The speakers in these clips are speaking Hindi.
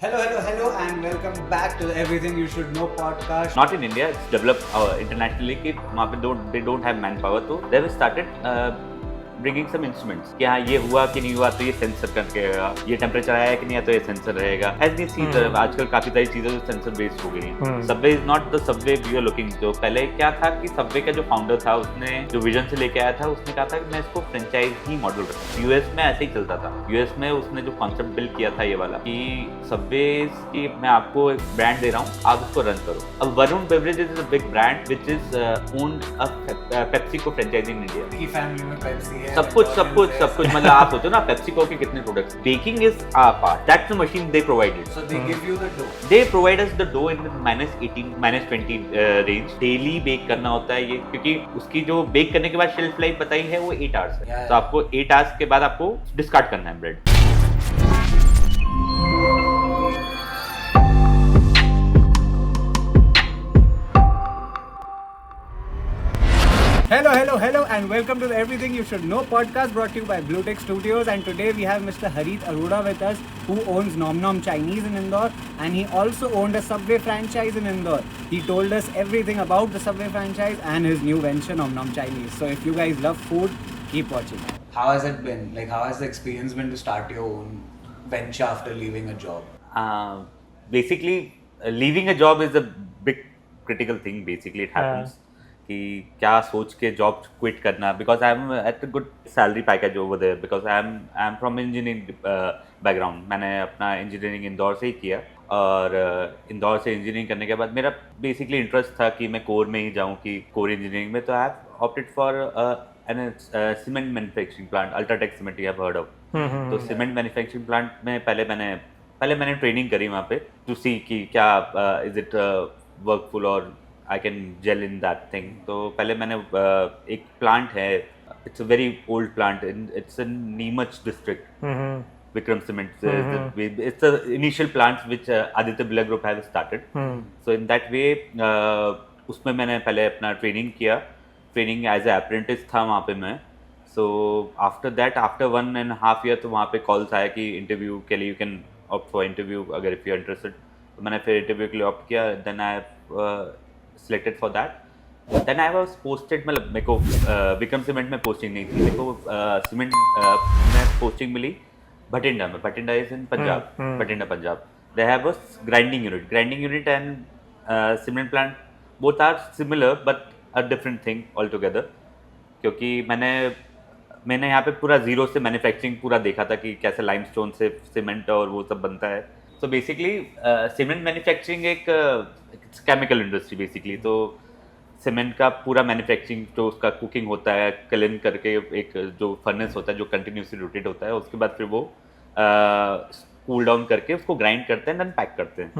Hello, and welcome back to the Everything You Should Know podcast. Not in India, it's developed internationally कि वहाँ पे they don't have manpower, तो they have started bringing some instruments कि हाँ ये हुआ कि नहीं हुआ तो ये सेंसर करके ये टेम्परेचर आया कि नहीं आया तो ये सेंसर रहेगा. As we see आजकल काफी सारी चीजें जो सेंसर बेस्ड हो गई हैं. Subway is not the Subway we are looking. जो पहले क्या था कि सबवे का जो फाउंडर था उसने जो विजन से लेके आया था उसने कहा था कि मैं इसको फ्रेंचाइज ही मॉडल रखूँ. यूएस में ऐसे ही चलता था. यूएस में उसने जो कॉन्सेप्ट बिल्ड किया था ये वाला कि सबवे की मैं आपको एक ब्रांड दे रहा हूँ आप उसको रन करो. अब Varun beverages is a big brand which is owned Pepsi को फ्रेंचाइजी इन इंडिया. की फैमिली में पेप्सी है. सब कुछ मतलब आप सोचो ना पेप्सिको के कितने products. Baking is a part. That's the machine they provided. So they give you the dough. They provide us the dough in -18 -20 range. Daily bake करना होता है ये क्योंकि उसकी जो बेक करने के बाद शेल्फ लाइफ बताई है वो 8 आवर्स है. Yeah. तो आपको 8 आवर्स के बाद आपको डिस्कार्ड करना है bread. Hello, and welcome to the Everything You Should Know podcast brought to you by Bluetech Studios. And today we have Mr. Harit Arora with us, who owns Nom Nom Chinese in Indore, and he also owned a Subway franchise in Indore. He told us everything about the Subway franchise and his new venture, Nom Nom Chinese. So if you guys love food, keep watching. How has it been? Like, how has the experience been to start your own venture after leaving a job? Basically, leaving a job is a big critical thing. Basically, it happens. कि क्या सोच के जॉब क्विट करना. Because I am at a good salary package over there. Because I am from engineering background. मैंने अपना इंजीनियरिंग इंदौर से ही किया और इंदौर से इंजीनियरिंग करने के बाद मेरा बेसिकली इंटरेस्ट था कि मैं कोर में ही जाऊँ कि कोर इंजीनियरिंग में. तो I have opted for an cement manufacturing plant. UltraTech cement you have heard of. तो सीमेंट मैन्युफैक्चरिंग प्लांट में पहले मैंने ट्रेनिंग करी वहाँ पे टू सी कि क्या इज इट वर्कफुल और I can gel in that thing. तो पहले मैंने एक प्लांट है. It's a very old plant. It's in Neemach district. Vikram Cement. It's the initial plants which Aditya Birla Group has started. So in that way, उसमें मैंने पहले अपना ट्रेनिंग किया. ट्रेनिंग एज ए अप्रेंटिस था वहाँ पे मैं. So after that, after 1.5 year तो वहाँ पे कॉल्स आया कि इंटरव्यू के लिए you can opt for interview अगर इफ़ यू इंटरेस्टेड. तो मैंने फिर इंटरव्यू के लिए ऑप्ट किया. Then I selected for that. Then I was posted. मतलब मेरे को विक्रम सीमेंट में पोस्टिंग नहीं थी. मेरे को सीमेंट में पोस्टिंग मिली भटिंडा में. Bathinda is in Punjab. Bathinda Punjab. They have a grinding unit and cement plant. Both are similar but a different thing all together. क्योंकि मैंने यहाँ पे पूरा जीरो से मैन्युफैक्चरिंग पूरा देखा था कि कैसे लाइमस्टोन से सीमेंट और वो सब बनता है. तो बेसिकली सीमेंट मैन्युफैक्चरिंग एक केमिकल इंडस्ट्री बेसिकली. तो सीमेंट का पूरा मैन्युफैक्चरिंग जो उसका कुकिंग होता है क्लिन करके एक जो फर्नेस होता है जो कंटिन्यूसली रोटेट होता है उसके बाद फिर वो कूल डाउन करके उसको ग्राइंड करते हैं देन पैक करते हैं.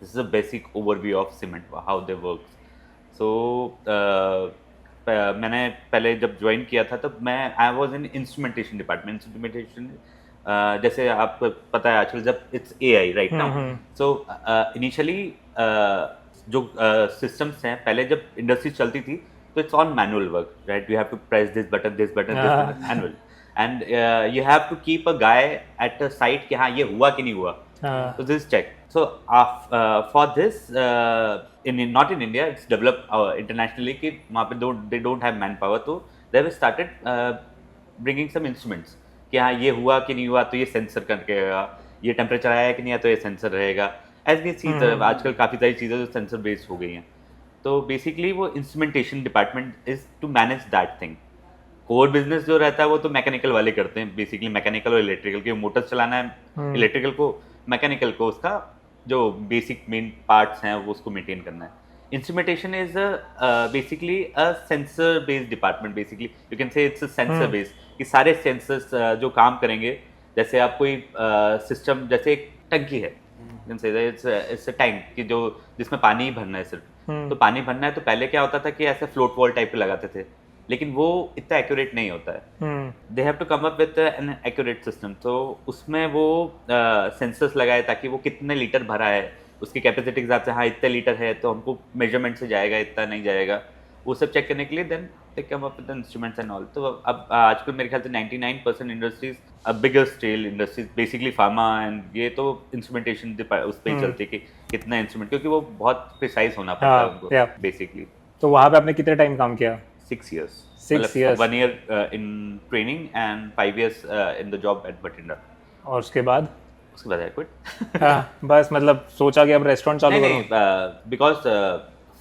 This is a basic overview of cement how they work. So मैंने पहले जब ज्वाइन किया था तब मैं I was in instrumentation department. Instrumentation जैसे आपको पता है आजकल जब it's AI right now. So initially जो सिस्टम्स हैं पहले जब इंडस्ट्री चलती थी तो it's on manual work right. You have to press this button manual and you have to keep a guy at a site कि हाँ ये हुआ कि नहीं हुआ. तो this check. So for this not in India it's develop internationally कि वहाँ पे they don't have man power. तो they have started bringing some instruments कि हाँ ये हुआ कि नहीं हुआ तो ये सेंसर करके ये टेम्परेचर आया कि नहीं आया तो ये सेंसर रहेगा. एज वी सी आजकल काफ़ी सारी चीज़ें जो सेंसर बेस्ड हो गई हैं. तो बेसिकली वो instrumentation department is to manage that thing. Core business जो रहता है वो तो मैकेनिकल वाले करते हैं बेसिकली. मैकेनिकल और इलेक्ट्रिकल के मोटर्स चलाना है इलेक्ट्रिकल को. मैकेनिकल को उसका जो बेसिक मेन पार्ट्स हैं वो उसको मेंटेन करना है. Instrumentation is basically a sensor based department. Basically you can से इट्स अ सेंसर बेस्ड कि सारे सेंसर्स जो काम करेंगे. जैसे आप कोई सिस्टम जैसे एक टंकी है इट्स अ टैंक कि जो जिसमें पानी ही भरना है सिर्फ. तो पानी भरना है तो पहले क्या होता था कि ऐसे फ्लोट वॉल टाइप पे लगाते थे लेकिन वो इतना एक्यूरेट नहीं होता है. They have to come up with an accurate system. तो उसमें वो सेंसर्स लगाए ताकि वो कितने लीटर भरा है उसकी कैपेसिटी के हिसाब से. हाँ इतने लीटर है तो हमको मेजरमेंट से जाएगा इतना नहीं जाएगा वो सब चेक करने के लिए. Then they come up with instruments and all. तो अब आजकल मेरे ख्याल से 99% industries bigger scale industries basically pharma and ये तो इंस्ट्रूमेंटेशन उस पर ही चलती है कि कितना इंस्ट्रूमेंट, क्योंकि वो बहुत प्रिसाइज होना पड़ता है उनको बेसिकली। तो वहाँ पे आपने कितने टाइम काम किया? 6 years. 6 years. 1 year in training and 5 years in the job at Bathinda. और उसके बाद I quit. हाँ, बस मतलब सोचा कि अब रेस्टोरेंट चालू करूँ। नहीं, because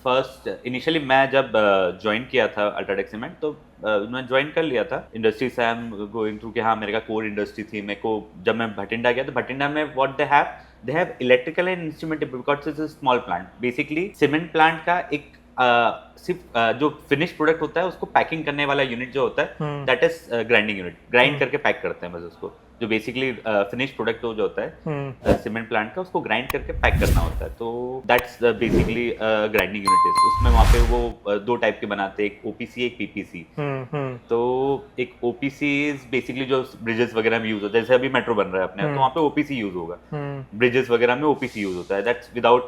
फर्स्ट इनिशियली मैं जब ज्वाइन किया था अल्ट्राटेक सीमेंट तो मैं ज्वाइन कर लिया था इंडस्ट्री से। आई एम गोइंग थ्रू कि हाँ मेरे का कोर इंडस्ट्री थी। मेरे को जब मैं भटिंडा गया तो भटिंडा में what they have electrical and instrument because it's a small plant. Basically cement plant का एक सिर्फ जो फिनिश प्रोडक्ट होता है उसको पैकिंग करने वाला यूनिट जो होता है that is grinding unit. Grind करके पैक करते हैं बस उसको, जो बेसिकली फिनिश प्रोडक्ट जो होता है सीमेंट प्लांट का उसको ग्राइंड करके पैक करना होता है। तो दैट्स बेसिकली ग्राइंडिंग यूनिट। उसमें वहाँ पे वो दो टाइप के बनाते हैं, एक ओपीसी एक पीपीसी। तो एक ओपीसी इज बेसिकली जो ब्रिजेस वगैरह में यूज होता है, जैसे अभी मेट्रो बन रहा है अपने तो वहाँ पे ओपीसी यूज होगा। ब्रिजेस वगैरह में ओपीसी यूज होता है, that's without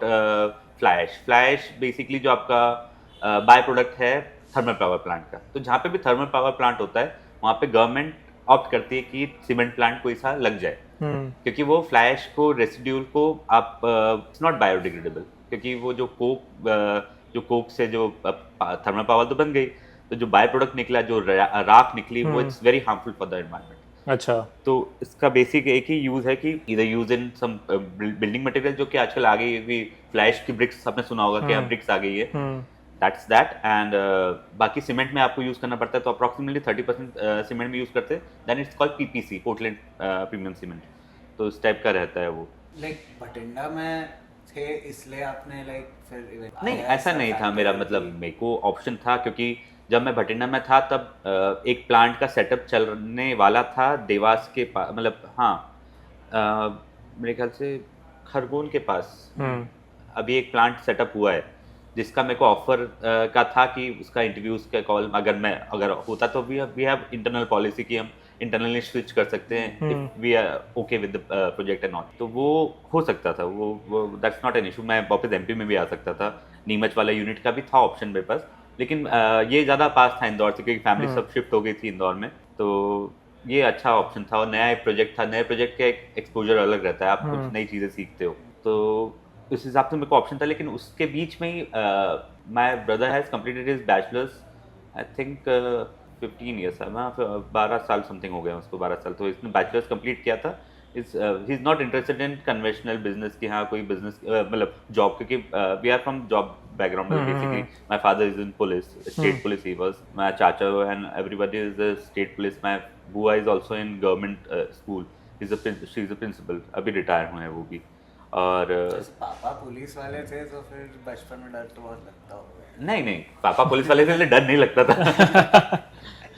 flash. Flash basically जो आपका बाय प्रोडक्ट है थर्मल पावर प्लांट का। तो जहाँ पे भी थर्मल पावर प्लांट होता है वहाँ पे गवर्नमेंट ऑप्ट करती है कि सीमेंट प्लांट कोई सा लग जाए, क्योंकि वो फ्लैश को रेसिड्यूल को आप इट्स नॉट बायोडिग्रेडेबल, क्योंकि वो जो कोक से जो थर्मल पावर तो बन गई, तो जो बाय प्रोडक्ट निकला, जो राख निकली, वो it's very harmful for the environment. अच्छा, तो इसका बेसिक एक ही यूज है कि इधर use in some building material, जो कि आजकल आ गई है। फ्लैश की ब्रिक्स आपने सुना होगा कि ब्रिक्स आ गई है, दैट्स दैट। एंड बाकी सीमेंट में आपको यूज करना पड़ता है, तो अप्रॉक्सीमेटली 30% सीमेंट में यूज करते हैं। Then it's called PPC, Portland premium cement. तो इस टाइप का रहता है वो। लाइक भटिंडा में थे इसलिए आपने लाइक फिर नहीं, ऐसा नहीं था मेरा, मतलब मेरे को ऑप्शन था, क्योंकि जब मैं भटिंडा में था तब एक प्लांट का सेटअप चलने वाला था देवास के पास, मतलब हाँ मेरे ख्याल से खरगोन के पास अभी एक प्लांट सेटअप हुआ है, जिसका मेरे को ऑफर का था कि उसका इंटरव्यूज का कॉल अगर होता तो वी हैव इंटरनल पॉलिसी कि हम इंटरनली स्विच कर सकते हैं if we are okay with the project and not. तो वो हो सकता था, वो दैट्स नॉट एन इशू। मैं वापस एमपी में भी आ सकता था, नीमच वाला यूनिट का भी था ऑप्शन मेरे पास, लेकिन ये ज़्यादा पास था इंदौर से, क्योंकि फैमिली सब शिफ्ट हो गई थी इंदौर में। तो ये अच्छा ऑप्शन था, और नया एक प्रोजेक्ट था। नए प्रोजेक्ट का एक एक्सपोजर अलग रहता है, आप कुछ नई चीज़ें सीखते हो, तो उस हिसाब से मेरे को ऑप्शन था। लेकिन उसके बीच में ही my brother has completed his bachelors, I think 15 years है, 12 साल समथिंग हो गया उसको, 12 साल। तो इसने बैचलर्स कंप्लीट किया था। He is not interested in conventional business कि हाँ कोई बिजनेस मतलब जॉब, क्योंकि we are from job background basically. My father is in police, state police he was, my चाचा and everybody is the state police. My बुआ is also in government school, she is a principal, अभी रिटायर हुए हैं वो भी। और पापा पुलिस वाले थे तो फिर बचपन में डर तो बहुत लगता होगा। नहीं, पापा पुलिस वाले से डर नहीं लगता था।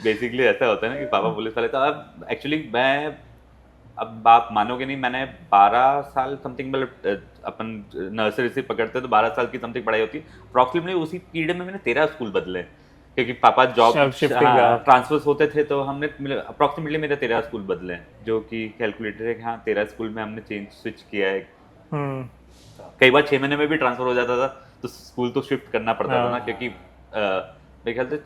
बेसिकली ऐसा होता है ना कि पापा पुलिस वाले, तो अब एक्चुअली मैं, अब आप मानोगे नहीं, मैंने 12 साल समथिंग, मतलब अपन नर्सरी से पकड़ते तो 12 साल की समथिंग पढ़ाई होती। अप्रॉक्सीमेटली उसी पीरियड में मैंने 13 स्कूल बदले, क्योंकि पापा जॉब ट्रांसफर्स होते थे, तो हमने अप्रॉक्सीमेटली मेरे 13 स्कूल बदले, जो कि कैलकुलेटेड है कि हाँ 13 स्कूल में हमने स्विच किया है। कई बार 6 महीने में भी ट्रांसफर हो जाता था, तो स्कूल तो शिफ्ट करना पड़ता था ना, क्योंकि मेरे ख्याल से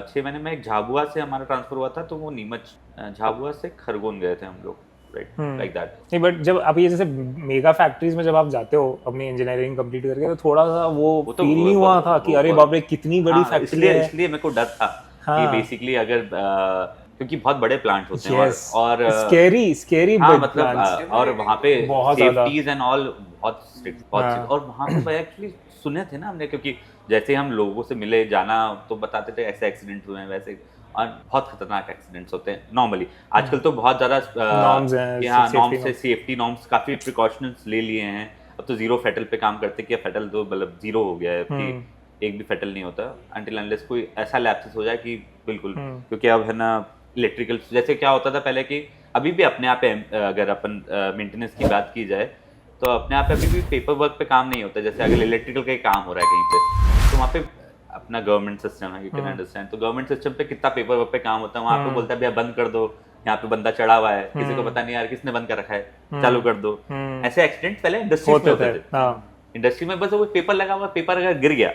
6 महीने में एक झाबुआ से हमारा ट्रांसफर हुआ था, तो वो नीमच, झाबुआ से खरगोन गए थे हम लोग, राइट, लाइक दैट। नहीं, बट जब आप ये जैसे मेगा फैक्ट्रीज में जब आप जाते हो अपनी इंजीनियरिंग कंप्लीट करके, तो थोड़ा सा वो फील नहीं हुआ था कि अरे बाप रे कितनी बड़ी फैक्ट्री है? इसलिए मेरे को डर था कि बेसिकली अगर क्योंकि बहुत बड़े प्लांट होते हैं और स्केरी मतलब और वहाँ पे सेफ्टीज एंड ऑल बहुत स्ट्रिक्ट, और वहाँ पे एक्चुअली सुने थे ना हमने, क्योंकि जैसे हम लोगों से मिले जाना तो बताते थे ऐसे एक्सीडेंट हुए हैं वैसे, और बहुत खतरनाक एक्सीडेंट्स होते हैं नॉर्मली। आजकल तो बहुत ज़्यादा नॉर्म्स से सेफ्टी नॉर्म्स काफ़ी प्रिकॉशंस ले लिए हैं। अब तो जीरो फेटल पे काम करते हैं, कि फेटल तो मतलब जीरो हो गया है कि एक भी फेटल नहीं होता अनटिल अनलेस कोई ऐसा लैप्सेस हो जाए कि बिल्कुल, क्योंकि अब है ना इलेक्ट्रिकल, जैसे क्या होता था पहले कि अभी भी अपने आप अगर अपन मेंटेनेंस की बात की जाए तो अपने आप अभी भी पेपर वर्क पे काम नहीं होता। जैसे अगर इलेक्ट्रिकल का काम हो रहा है कहीं पे, तो वहाँ पे अपना गवर्नमेंट सिस्टम है, यू कैन अंडरस्टैंड। तो गवर्नमेंट सिस्टम पे कितना पेपर वर्क पे काम होता है, वहाँ पे बोलता है भैया बंद कर दो, यहाँ पे बंदा चढ़ा हुआ है, किसी को पता नहीं यार किसने बंद कर रखा है, चालू कर दो। ऐसे एक्सीडेंट पहले इंडस्ट्री में होते थे। इंडस्ट्री में बस वो पेपर लगा हुआ, पेपर अगर गिर गया,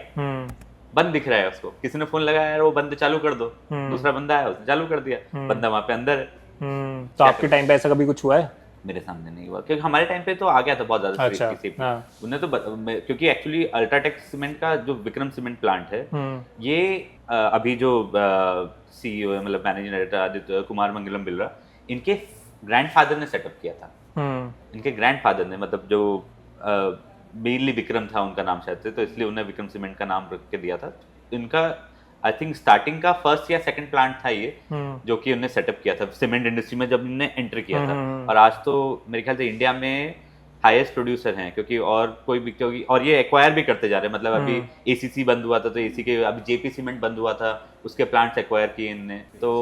बंद दिख रहा है उसको, किसी ने फोन लगाया यार वो बंद चालू कर दो, दूसरा बंदा आया उसने चालू कर दिया, बंदा वहाँ पे अंदर है, तो आपके टाइम पे ऐसा कभी कुछ हुआ है? मेरे सामने नहीं हुआ, क्योंकि हमारे टाइम पे तो आ गया था बहुत ज्यादा अच्छा, सेफ्टी। हाँ। उन्हें तो क्योंकि एक्चुअली अल्ट्राटेक सीमेंट का जो विक्रम सीमेंट प्लांट है, ये अभी जो सीईओ है, मतलब मैनेजिंग डायरेक्टर आदित्य कुमार मंगलम बिल्ला, इनके ग्रैंडफादर ने सेटअप किया था। इनके ग्रैंडफादर ने, मतलब जो मेनली विक्रम था उनका नाम शायद से, तो इसलिए उन्हें विक्रम सीमेंट का नाम रख के दिया था। इनका आई थिंक स्टार्टिंग का फर्स्ट या सेकंड प्लांट था ये, जो कि उन्होंने सेटअप किया था सीमेंट इंडस्ट्री में जब उन्होंने एंटर किया था। और आज तो मेरे ख्याल से इंडिया में हाईएस्ट प्रोड्यूसर हैं, क्योंकि और कोई भी, क्योंकि और ये एक्वायर भी करते जा रहे हैं। मतलब अभी एसीसी बंद हुआ था, तो एसी के अभी जेपी सीमेंट बंद हुआ था, उसके प्लांट्स एक्वायर किए इनने। तो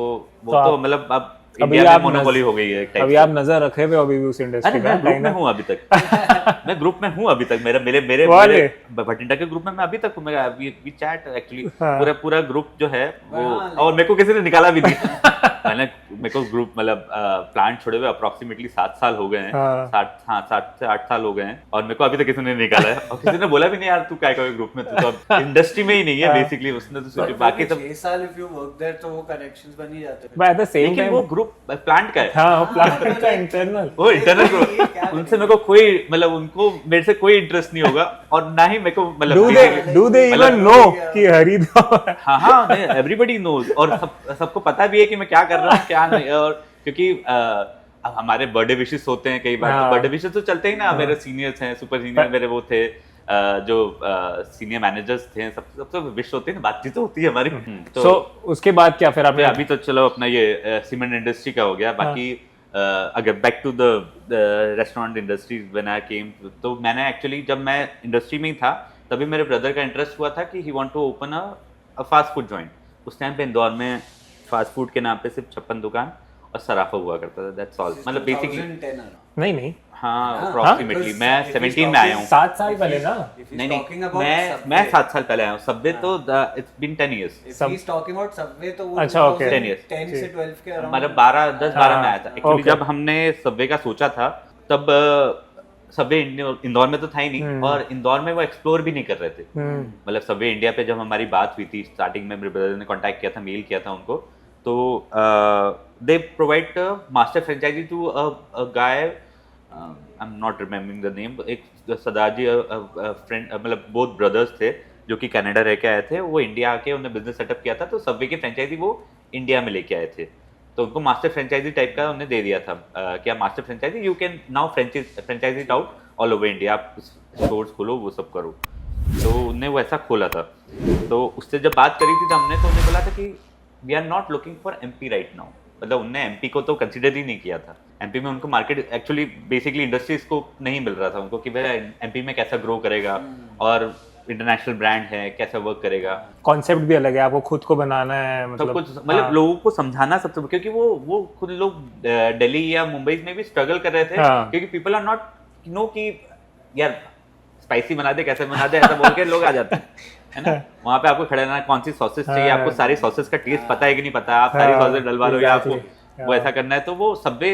वो तो मतलब अब इंडिया में मोनोपोली हो गई है एक टाइप अभी से। आप नजर रखे हुए अभी भी उस इंडस्ट्री अरे पे? मैं ग्रुप में हूँ अभी तक। मैं ग्रुप में हूँ अभी तक। मेरे भटिंडा के ग्रुप में मैं अभी तक हूँ। मेरा वी चैट एक्चुअली पूरा ग्रुप जो है वो, और मेरे को किसी ने निकाला भी नहीं। मेरे को ग्रुप मतलब प्लांट छोड़े हुए अप्रोक्सीमेटली 7 साल हो गए हैं। 7 से 8 साल हो गए हैं, और मेरे को अभी तक किसी ने निकाला है, और किसी ने बोला भी नहीं यार तू क्या करोगे ग्रुप में, तू तो अब इंडस्ट्री में ही नहीं है बेसिकली। उसने तो सोचा बाकी सब 6 साल इफ यू वर्क देयर तो वो कनेक्शंस बन ही जाते हैं। बट एट द सेम लेकिन टाइम वो ग्रुप प्लांट का है। हाँ, प्लांट का इंटरनल, वो इंटरनल ग्रुप, उनसे मेरे को कोई मतलब उनको मेरे से कोई इंटरेस्ट नहीं होगा, और ना ही मेरे को मतलब डू दे इवन नो कि हरिद्वार। हाँ एवरीबडी नोज, और सबको पता भी है कि मैं क्या कर रहा हूँ क्या नहीं। और क्योंकि हमारे बर्थडे विशेस होते हैं कई बार, तो बर्थडे विशेस तो चलते ही ना। मेरे सीनियर्स हैं, सुपर सीनियर मेरे वो थे, जो सीनियर मैनेजर्स थे, सबसे विश होते हैं ना, बातचीत तो होती है हमारी। तो उसके बाद क्या फिर आपने? अभी तो चलो अपना ये सीमेंट इंडस्ट्री का हो गया। बाकी अगर back to the restaurant industry when I came, तो मैंने एक्चुअली जब मैं इंडस्ट्री में ही था तभी मेरे ब्रदर का इंटरेस्ट हुआ था कि he want to open a fast food joint. उस टाइम पे इंदौर में फास्ट फूड के नाम पे सिर्फ 56 दुकान और सराफा हुआ करता था, दैट्स ऑल। मतलब बेसिकली नहीं हाँ अप्रोक्सीमेटली मैं 17 में आया हूँ। 7 साल पहले ना? नहीं मैं 7 साल पहले आया हूँ। सबवे तो it's been 10 years। If he's talking about Subway तो वो अच्छा, okay। 10 years 10 से 12 के अराउंड, मतलब 10-12 में आया था एक्चुअली। जब हमने सबवे का सोचा था तब सबवे इंदौर में तो था ही नहीं, और इंदौर में वो एक्सप्लोर भी नहीं कर रहे थे। मतलब सबवे इंडिया पे जब हमारी बात हुई थी स्टार्टिंग में, मेरे ब्रदर ने कांटेक्ट किया था, मेल किया था उनको, तो they provide master franchisee to a guy, I am not remembering the name. एक सरदार जी फ्रेंड, मतलब बोथ ब्रदर्स थे जो कि कनाडा रह के आए थे। वो इंडिया आके उन्होंने बिजनेस सेटअप किया था, तो सबवे की फ्रेंचाइजी वो इंडिया में लेके आए थे। तो उनको मास्टर फ्रेंचाइजी टाइप का उन्हें दे दिया था कि आप master franchisee, you can now franchisee out all over India, आप स्टोर्स खोलो, वो सब करो। तो उन्होंने वो ऐसा खोला था। तो उससे जब बात करी थी तो हमने तो उन्हें बोला था कि we are not looking for MP right now. मतलब उनने एमपी को तो कंसिडर ही नहीं किया था। एमपी में उनको market actually basically industry scope नहीं मिल रहा था उनको, कि भाई एमपी में कैसा ग्रो करेगा और इंटरनेशनल ब्रांड है कैसा वर्क करेगा। कॉन्सेप्ट भी अलग है, आपको खुद को बनाना है, सब कुछ मतलब लोगों को समझाना सबसे, क्योंकि वो खुद लोग दिल्ली या मुंबई में भी स्ट्रगल कर रहे थे, क्योंकि पीपल आर नॉट नो कि यार स्पाइसी बना दे, कैसे बना दे, ऐसा बोल के लोग आ जाते हैं, है ना। वहाँ पे आपको खड़े रहना, कौन सी सॉसेस चाहिए, आपको सारी सॉसेस का टेस्ट पता है कि नहीं पता, आप सारी सॉसेस डलवा लो या आपको वो ऐसा करना है। तो वो सबवे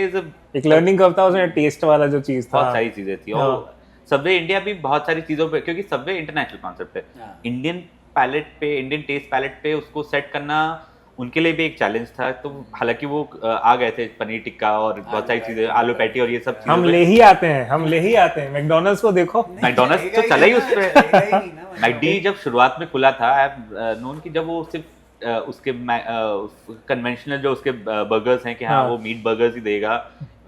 एक लर्निंग कर्व था उसमें, टेस्ट वाला जो चीज था, बहुत सारी चीजें थी। और सबवे इंडिया भी बहुत सारी चीजों पे, क्योंकि सबवे इंटरनेशनल कॉन्सेप्ट है, इंडियन पैलेट पे, इंडियन टेस्ट पैलेट पे उसको सेट करना उनके लिए भी एक चैलेंज था। तो हालांकि वो आ गए थे, पनीर टिक्का और बहुत सारी चीजें, आलू पैटी और ये सब चीजें हम ले ही आते हैं। मैकडॉनल्ड्स को देखो, मैकडॉनल्ड्स तो चला ही उस पे। मैकडी जब शुरुआत में खुला था, आई हैव नोन कि जब वो सिर्फ उसके कन्वेंशनल जो उसके बर्गर्स हैं कि हाँ वो मीट बर्गर्स ही देगा,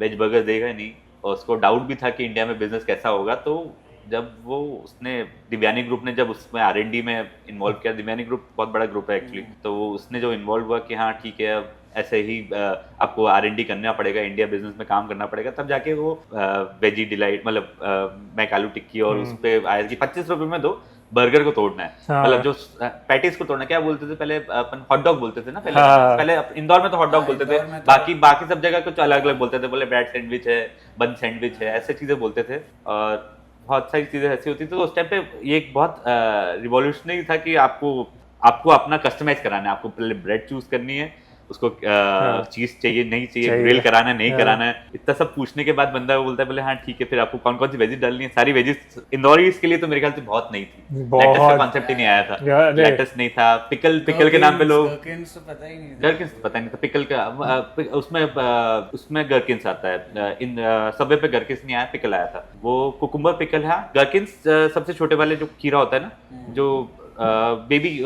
वेज बर्गर्स देगा नहीं, और उसको डाउट भी था कि इंडिया में बिजनेस कैसा होगा। तो जब वो उसने दिव्यानी ग्रुप ने जब उसमें R&D में इन्वॉल्व किया, दिव्यानी ग्रुप बहुत बड़ा ग्रुप है एक्चुअली, तो उसने जो इन्वॉल्व हुआ कि हाँ ठीक है अब ऐसे ही आपको R&D करना पड़ेगा, इंडिया बिजनेस में काम करना पड़ेगा, तब जाके वो वेजी डिलाइट मतलब मैक आलू टिक्की और उस पर आया कि 25 रुपये में दो बर्गर को तोड़ना है। मतलब जो पैटीज को तोड़ना, क्या बोलते थे पहले अपन, हॉट डॉग बोलते थे ना पहले इंदौर में तो हॉट डॉग बोलते थे, बाकी सब जगह कुछ अलग अलग बोलते थे, बोले ब्रेड सैंडविच है, बन सैंडविच है, ऐसे चीजें बोलते थे। और बहुत सारी चीजें ऐसी होती थी। तो उस टाइम पे ये एक बहुत रिवॉल्यूशनरी था कि आपको अपना कस्टमाइज कराना है, आपको पहले ब्रेड चूज करनी है, उसको चीज चाहिए नहीं चाहिए, ग्रिल कराना है नहीं कराना है, इतना सब पूछने के बाद बंदा बोलता है बोले हाँ ठीक है, फिर आपको कौन कौन सी वेजेस डालनी है, सारी वेजेस इंदौरी इसके लिए तो मेरे ख्याल से बहुत नहीं थी, लेटस का कॉन्सेप्ट ही नहीं आया था, लेटस नहीं था, पिकल के नाम पे लोग गर्किन्स तो पता ही नहीं था, गर्किन्स पता नहीं था, पिकल का उसमें गर्किन्स आता है, इन सबवे पे गर्किन्स नहीं आया, पिकल आया था, वो कुकुम्बर पिकल है, गर्किन्स सबसे छोटे वाले जो खीरा होता है ना, जो बेबी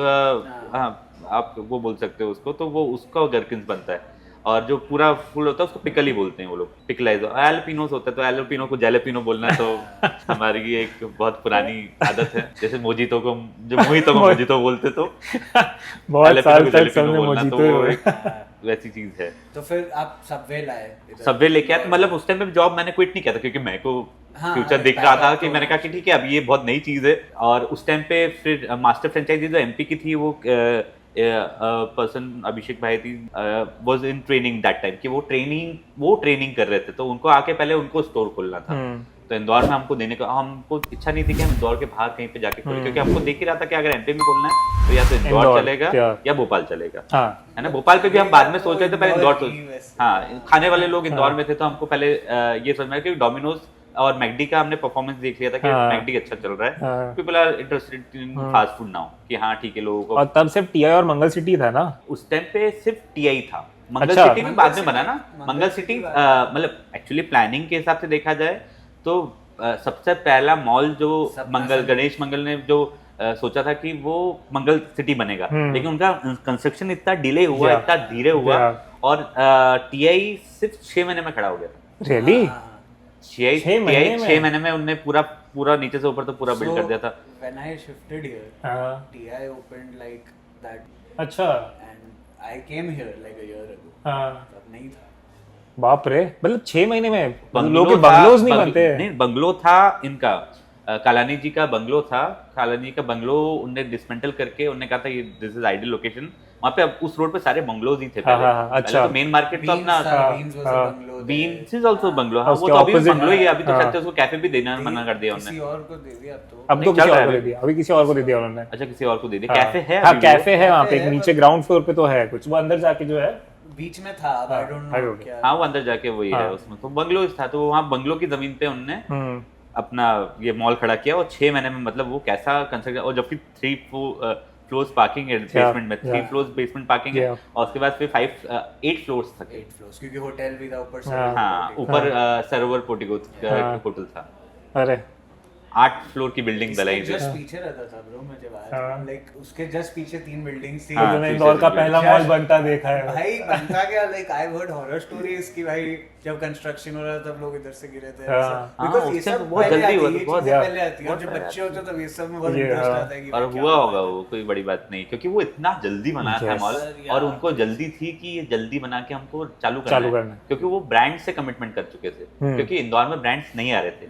आप वो बोल सकते हो उसको, तो वो उसका गर्किन्स बनता है, और जो पूरा फूल होता है उसको पिकल ही बोलते हैं वो लोग, पिकलाइज। एलपिनोस होता है तो एलपिनो को जैलपिनो बोलना तो हमारी एक बहुत पुरानी आदत है, जैसे मोजितो को जो मोहितो को मोजितो बोलते तो बहुत साल तक सबने मोजितो वैसी चीज है। तो फिर आप सबवे लाए, सबवे लेके आए, मतलब उस टाइम पे जॉब मैंने क्विट नहीं किया था क्योंकि मेरे को फ्यूचर दिख रहा था कि मैंने कहा कि ठीक है अब ये बहुत नई चीज है, और उस टाइम पे फिर मास्टर फ्रेंचाइजी जो एमपी की थी वो पर्सन अभिषेक भाई थी, was in training that time कि वो ट्रेनिंग कर रहे थे, तो उनको आके पहले उनको स्टोर खोलना था, तो इंदौर में हमको देने का, हमको इच्छा नहीं थी कि हम इंदौर के बाहर कहीं पे जाके खोलें, क्योंकि हमको देख ही रहा था कि अगर एमपी में खोलना है तो या तो इंदौर चलेगा या भोपाल चलेगा, है ना। भोपाल पे भी हम बाद में सोच रहे थे, पहले इंदौर, हाँ खाने वाले लोग इंदौर में थे, तो हमको पहले ये समझना कि डोमिनोज और मैकडी का हमने परफॉर्मेंस देख लिया था कि मैकडी अच्छा चल रहा है, people are interested in fast food now, कि हाँ ठीक है लोगों को, और तब सिर्फ टीआई और मंगल सिटी था ना, उस टाइम पे सिर्फ टीआई था, मंगल सिटी भी बाद में बना ना, मंगल सिटी मतलब एक्चुअली प्लानिंग के हिसाब से देखा जाए तो सबसे पहला मॉल जो गणेश मंगल ने जो सोचा था कि वो मंगल सिटी बनेगा, लेकिन उनका कंस्ट्रक्शन इतना डिले हुआ, इतना धीरे हुआ, और टीआई सिर्फ 6 महीने में खड़ा हो गया था। रियली? 6 महीने में उन्होंने पूरा नीचे से ऊपर तो पूरा बिल्ड कर दिया था। When I shifted here, TI opened like that. अच्छा। And I came here like a year ago. तब नहीं था। बाप रे, मतलब 6 महीने में लोगों के बंगलोज नहीं बनते हैं। नहीं, बंगलो था इनका, कालानी जी का बंगलो था, कालानी का बंगलो उनने डिसमेंटल करके उन्होंने कहा था ये दिस इज आइडियल लोकेशन, वहाँ पे अब उस रोड पे सारे बंगलोज ही थे पहले, अच्छा, तो मेन मार्केट तो अपना बीन्स इज आल्सो बंगलो, हाँ वो तो अभी बंगलो ही है, अभी तो शायद उसको कैफे भी देना मना कर दिया उन्होंने, किसी और को दे दिया, अब तो किसी और को दे दिया, अभी किसी और को दे दिया उन्होंने। अच्छा किसी और को दे दिया, कैफे है, हाँ कैफे है वहाँ पे, एक नीचे ग्राउंड फ्लोर पे तो है कुछ, वो अंदर जाके जो है बीच में था, आई डोंट नो क्या, हाँ वो अंदर जाके वही है, उसमें तो बंगलो था, तो वहाँ बंगलो की जमीन पे उन्होंने अपना ये मॉल खड़ा किया, और 6 महीने में मतलब वो कैसा कंस्ट्रक्ट, और जबकि 3 फ्लोर्स पार्किंग है बेसमेंट में, 3 फ्लोर्स बेसमेंट पार्किंग है, और उसके बाद फिर 8 फ्लोर्स था, 8 फ्लोर्स क्योंकि होटल भी था ऊपर से, हाँ ऊपर सरोवर पोर्टिको होटल था, अरे 8 फ्लोर की बिल्डिंग बनाई थी, जस्ट पीछे रहता था ब्रो, मैं जब आया था लाइक उसके जस्ट पीछे 3 बिल्डिंग्स थी, मैंने इंदौर का पहला मॉल बनता देखा है भाई, बनता क्या, like I heard horror stories की भाई, जब कंस्ट्रक्शन हो रहा था तब लोग इधर से गिरे थे, बिकॉज़ ये सब बहुत जल्दी हुआ, बहुत पहले आती है, और जब बच्चे होते तब ये सब में बहुत इंटरेस्ट आता है कि और हुआ होगा वो, कोई बड़ी बात नहीं, क्योंकि वो इतना जल्दी बनाया था मॉल, और उनको जल्दी थी कि ये जल्दी बना के हमको चालू करना है, क्योंकि वो ब्रांड से कमिटमेंट कर चुके थे, क्योंकि इंदौर में ब्रांड्स नहीं आ रहे थे,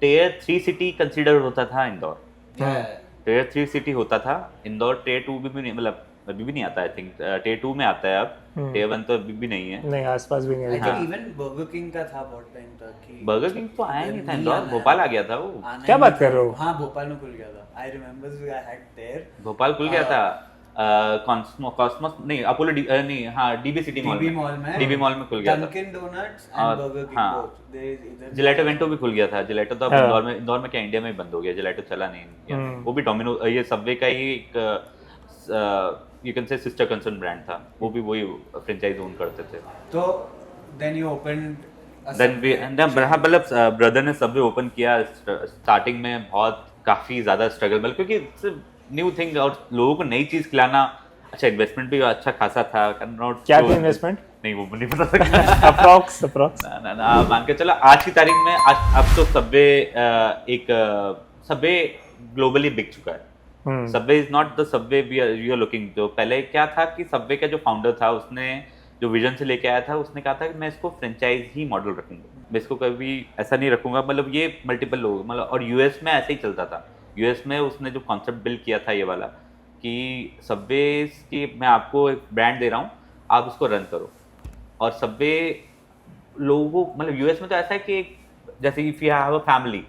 टियर 3 सिटी कंसीडर होता था इंदौर, टियर 3 सिटी होता था इंदौर, टियर 2 भी नहीं, मतलब अभी भी नहीं आता, आई थिंक टियर 2 में आता है अब, टियर 1 तो अभी भी नहीं है, नहीं आसपास भी नहीं है, इवन बर्गर किंग का था बहुत टाइम तक, कि बर्गर किंग तो आया नहीं था इंदौर, भोपाल आ गया था वो, क्या बात कर रहे हो? हाँ भोपाल में खुल गया था, I remember I had there, Bhopal खुल गया था, कॉस्मोस नहीं, अपोलो नहीं, हाँ डीबी सिटी मॉल में, डीबी मॉल में खुल गया था, Dunkin Donuts and Burger King both, इधर जिलेटो वेंटो भी खुल गया था, जिलेटो तो अब इंदौर में क्या इंडिया में ही बंद हो गया, जिलेटो चला नहीं, वो भी डोमिनो, ये सबवे का ही एक you can say sister concern brand था, वो भी वही फ्रेंचाइज ओन करते थे, तो then you opened, then we मतलब ब्रदर ने सबवे ओपन किया, स्टार्टिंग में बहुत काफी ज्यादा स्ट्रगल, मतलब क्योंकि न्यू थिंग और लोगों को नई चीज खिलाना, अच्छा इन्वेस्टमेंट भी अच्छा खासा था, क्या था इन्वेस्टमेंट? नहीं वो नहीं बता सकता, अप्रॉक्स ना मान के चलो आज की तारीख में, अब तो सबवे ग्लोबली बिक चुका है, Subway is not the Subway we are looking, जो पहले क्या था कि सबवे का जो फाउंडर था उसने जो विजन से लेके आया था, उसने कहा था कि मैं इसको फ्रेंचाइज ही मॉडल रखूंगा, मैं इसको कभी ऐसा नहीं रखूंगा, मतलब ये मल्टीपल लोग, मतलब और यूएस में ऐसे ही चलता था, यूएस में उसने जो कॉन्सेप्ट बिल्ड किया था ये वाला कि सबवे की मैं आपको एक ब्रांड दे रहा हूँ, आप उसको रन करो, और सबवे लोगों मतलब यूएस में तो ऐसा है कि जैसे if you have a family,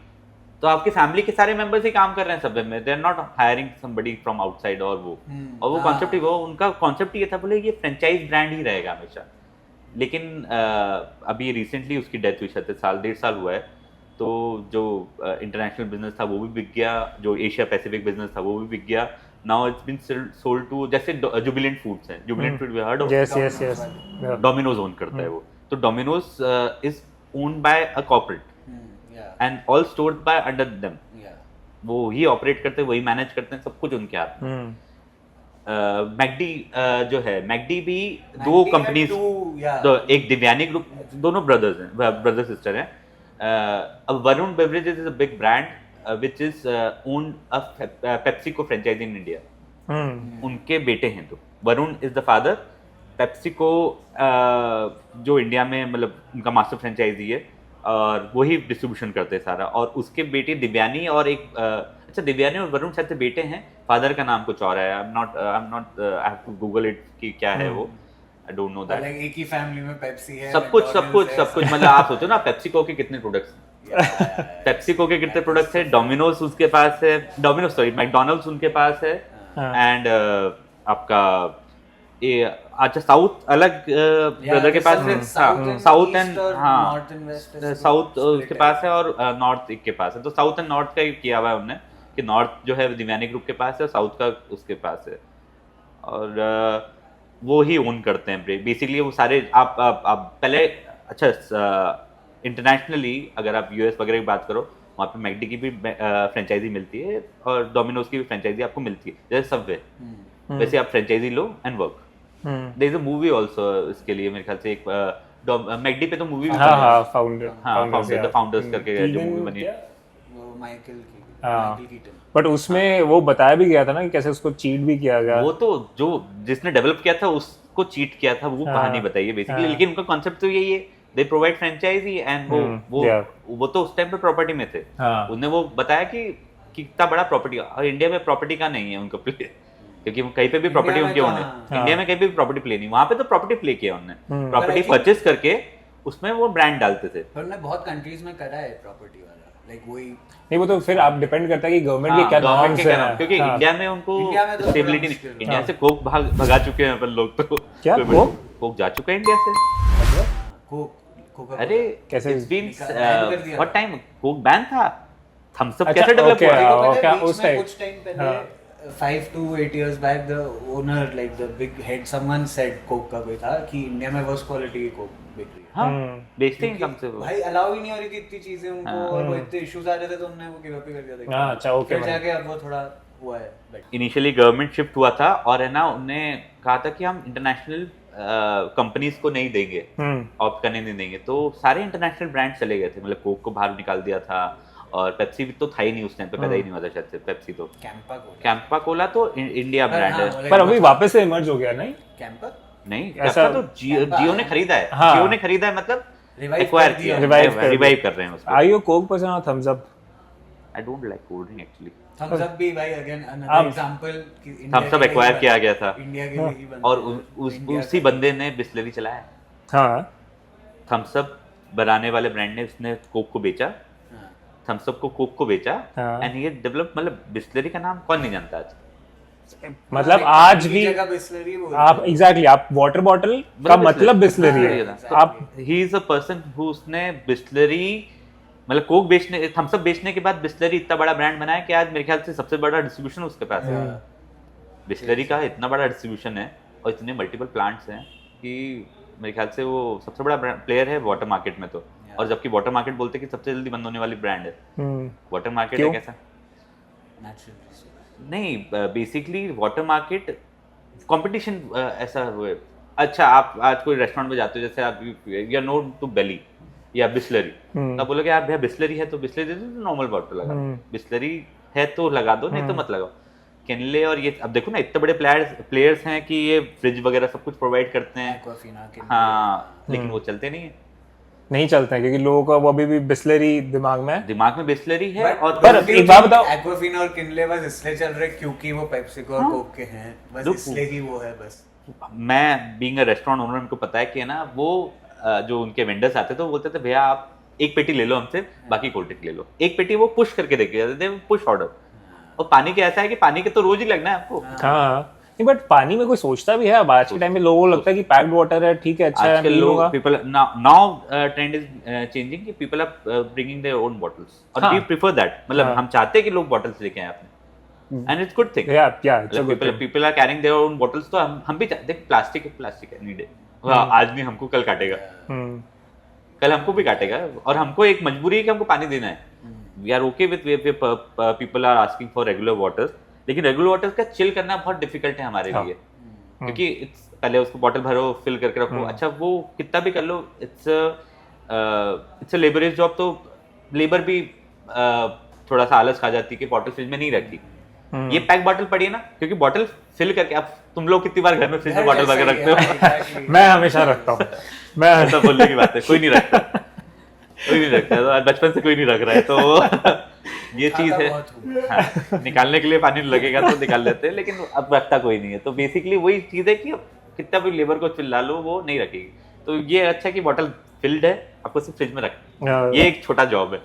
तो आपकी फैमिली के सारे मेंबर्स ही काम कर रहे हैं सब में, they are not hiring somebody from outside. और वो कॉन्सेप्ट ही, वो उनका कॉन्सेप्ट ये था, बोले ये फ्रेंचाइज ब्रांड ही रहेगा हमेशा। लेकिन अभी रिसेंटली उसकी डेथ हुई, शायद साल 1.5 साल हुआ है। तो जो इंटरनेशनल बिजनेस था वो भी बिक गया, जो एशिया पैसिफिक बिजनेस था वो भी बिक गया। Now it's been sold to, जैसे जुबिलेंट फूड्स है, Jubilant food heard of, yes yes yes, Domino's own करता है वो। तो Domino's is owned by a corporate and all stored by under them. वो ही ऑपरेट करते हैं, वही मैनेज करते हैं, सब कुछ उनके हाथ में। मैकडी जो है, मैकडी भी दो कंपनीज, एक दिव्यानी ग्रुप, दोनों ब्रदर्स हैं, ब्रदर सिस्टर हैं। अब Varun beverages is a big brand which is owned PepsiCo franchisee in India. उनके बेटे हैं, तो Varun is the father, PepsiCo जो इंडिया में मतलब उनका मास्टर फ्रेंचाइजी है और वही डिस्ट्रीब्यूशन करते हैं सारा। और उसके बेटे दिव्यानी और एक अच्छा, दिव्यानी और वरुण शायद से बेटे हैं, फादर का नाम कुछ और है। I am not I have to Google it कि क्या है वो, I don't know that. Like एक ही फैमिली में पेप्सी है, सब कुछ मतलब आप सोचो ना, पेप्सिको के कितने प्रोडक्ट्स हैं, पेप्सिको के कितने प्रोडक्ट्स हैं, डोमिनोज उसके पास है, डोमिनोज सॉरी मैकडॉनल्ड्स उनके पास है, एंड आपका ये अच्छा साउथ अलग ब्रदर के पास है, साउथ एंड साउथ उसके पास है और नॉर्थ एक के पास है। तो साउथ एंड नॉर्थ का किया हुआ है उन्होंने, कि नॉर्थ जो है दिव्यानी ग्रुप के पास है, साउथ का उसके पास है। और वो ही ओन करते हैं बेसिकली वो सारे। आप पहले अच्छा इंटरनेशनली अगर आप यूएस वगैरह की बात करो, वहाँ पे मैकडी की भी फ्रेंचाइजी मिलती है और डोमिनोज की भी फ्रेंचाइजी आपको मिलती है, जैसे सबवे। वैसे आप फ्रेंचाइजी लो and work. There is a movie also इसके लिए, मेरे ख्याल से एक मैकडी पे तो मूवी भी फाउंडर द फाउंडर्स करके जो मूवी बनी है, वो माइकल कीटन। बट उसमें वो बताया भी गया था ना कि कैसे उसको चीट भी किया गया। वो तो जो जिसने डेवलप किया था उसको चीट किया था, वो कहानी बताइए बेसिकली। लेकिन उनका कॉन्सेप्ट तो यही है, दे प्रोवाइड फ्रेंचाइजी एंड वो तो उस टाइम पे प्रॉपर्टी में थे। उन्होंने वो बताया कि कितना बड़ा प्रॉपर्टी, और इंडिया में प्रॉपर्टी का नहीं है उनका प्ले, क्योंकि कहीं पे भी प्रॉपर्टी उनके होने, इंडिया में कहीं पे भी प्रॉपर्टी प्ले नहीं, वहां पे तो प्रॉपर्टी प्ले किया उन्होंने, प्रॉपर्टी परचेस करके उसमें वो ब्रांड डालते थे। पर उन्होंने बहुत कंट्रीज में करा है प्रॉपर्टी वाला, लाइक वही नहीं, वो तो फिर आप डिपेंड करता है कि गवर्नमेंट के क्या नॉर्म्स हैं, क्योंकि इंडिया में उनको स्टेबिलिटी नहीं, इंडिया से कोक भगा चुके हैं अपन लोग। तो क्या कोक जा चुका है इंडिया से, कोक अरे कैसे it's been what time Coke ban था, थम्स अप कैसे डेवलप हुआ उस टाइम, कुछ टाइम पहले 5 to 8 years back the owner, like the big head, someone said Coke का कोई था कि इंडिया में वर्स्ट क्वालिटी की कोक बिक रही है। हाँ, बेचते हैं कम से वो, भाई अलाउ ही नहीं हो रही थी इतनी चीजें उनको, और वो इतने इश्यूज आ रहे थे तो उन्होंने वो गिव अप कर दिया था। अच्छा ओके, फिर जाके अब वो थोड़ा हुआ है। इनिशियली गवर्नमेंट शिफ्ट हुआ था और है ना, उन्होंने कहा था कि हम इंटरनेशनल कंपनीज को नहीं देंगे, ऑप्ट करने नहीं देंगे। तो सारे इंटरनेशनल ब्रांड चले गए थे, मतलब कोक को बाहर निकाल दिया था, और पेप्सी भी तो था ही नहीं उस टाइम पे, पैदा ही नहीं हुआ था शायद से पेप्सी। तो कैंपा कोला तो इंडिया ब्रांड है, पर अभी वापस से इमर्ज हो गया। नहीं कैंपा नहीं, ऐसा तो जियो ने खरीदा है, जियो ने खरीदा है, मतलब एक्वायर किया, रिवाइव कर रहे हैं उसको। आर यू कोक पर्सन और Thums Up? I don't like cold drink actually. Thums Up भी भाई अगेन अनदर एग्जांपल कि थम्स अप एक्वायर किया गया था इंडिया के लिए ही बना, और उसी बंदे ने बिस्लरी चलाया। हाँ, थम्स अप बनाने वाले ब्रांड ने उसने कोक को बेचा, थम्स अप को कोक को बेचा, एंड ये डेवलप, मतलब बिस्लरी का नाम कौन नहीं जानता आज, मतलब आज भी आप एग्जैक्टली आप वाटर बॉटल का मतलब बिस्लरी है। आप he is a person who उसने बिस्लरी, मतलब कोक बेचने, थम्स अप बेचने के बाद बिस्लरी इतना बड़ा ब्रांड बनाया कि आज मेरे ख्याल से सबसे बड़ा डिस्ट्रीब्यूशन उसके पास है। बिस्लरी का इतना बड़ा डिस्ट्रीब्यूशन है और इतने मल्टीपल प्लांट्स हैं कि मेरे ख्याल से वो सबसे बड़ा प्लेयर है वाटर मार्केट में। तो और जबकि वाटर मार्केट बोलते हैं कि सबसे जल्दी बंद होने वाली ब्रांड है वाटर मार्केट है। कैसा नहीं, बेसिकली वाटर मार्केट कंपटीशन ऐसा हुआ। अच्छा, आप आज कोई रेस्टोरेंट में जाते हो, जैसे आप you are known to Bailley या बिस्लरी, तब बोलोगे यार भैया बिस्लरी है तो बिस्लरी दे दो, नॉर्मल वाटर लगा, बिस्लरी है तो लगा दो, नहीं तो मत लगाओ। किनले और ये अब देखो ना, इतने बड़े प्लेयर्स हैं कि ये फ्रिज वगैरह सब कुछ प्रोवाइड करते हैं, हाँ, लेकिन वो चलते नहीं चलते हैं क्योंकि लोगों का वो अभी भी बिस्लरी दिमाग में बिस्लरी है। और पर एक बात बताओ, एक्वाफिना और किनले बस इसलिए चल रहे क्योंकि वो पेप्सिको और कोक के हैं, बस इसलिए ही वो है। बस मैं बीइंग अ रेस्टोरेंट ओनर, उनको पता है कि है ना, वो जो उनके वेंडर्स आते थे वो बोलते थे भैया आप एक पेटी ले लो हमसे, बाकी कोल्ड ड्रिंक ले लो। एक पेटी वो पुश करके देके जाते थे, पुश ऑर्डर। और पानी के ऐसा है कि पानी के तो रोज ही लगना है आपको। हाँ नहीं, बट पानी में कोई सोचता भी है अब आज के टाइम में, लोगों को लगता है कि पैक्ड वाटर है, ठीक है, अच्छा है, आजकल पी लोग लूंगा। People now trend is changing कि people are bringing their own bottles, और वी प्रेफर दैट। मतलब हम चाहते हैं कि लोग बॉटल्स लेके आए अपने, एंड इट्स गुड थिंग। या it's a good thing. People are carrying their own bottles, तो हम भी चाहते हैं। प्लास्टिक है, नीड है। आज नहीं हमको कल काटेगा, कल हमको भी काटेगा, और हमको एक मजबूरी है कि हमको पानी देना है। We are okay with people are asking for regular waters, लेकिन रेगुलर वाटर्स का चिल करना बहुत डिफिकल्ट है हमारे लिए, क्योंकि पहले उसको बॉटल भरो, फिल करके रखो। अच्छा वो कितना भी कर लो, इट्स अ लेबरियस जॉब, तो लेबर भी थोड़ा सा आलस खा जाती है कि बॉटल फ्रिज में नहीं रखती। ये पैक बॉटल पड़ी है ना, क्योंकि बॉटल फिल करके आप, तुम लोग कितनी बार घर में फ्रिज में बॉटल भर के रखते हो? मैं हमेशा रखता हूँ। मैं ऐसा बोलने की बात है, कोई नहीं रखता, कोई नहीं रखता, तो बचपन से कोई नहीं रख रहा है, तो ये चीज है। हाँ, निकालने के लिए पानी लगेगा तो निकाल लेते हैं, लेकिन अब रखता कोई नहीं है। तो बेसिकली वही चीज है कि अब कितना भी लेबर को चिल्ला लो, वो नहीं रखेगी। तो ये अच्छा है कि बॉटल फिल्ड है, आपको सिर्फ फ्रिज में रखना, ये एक छोटा जॉब है।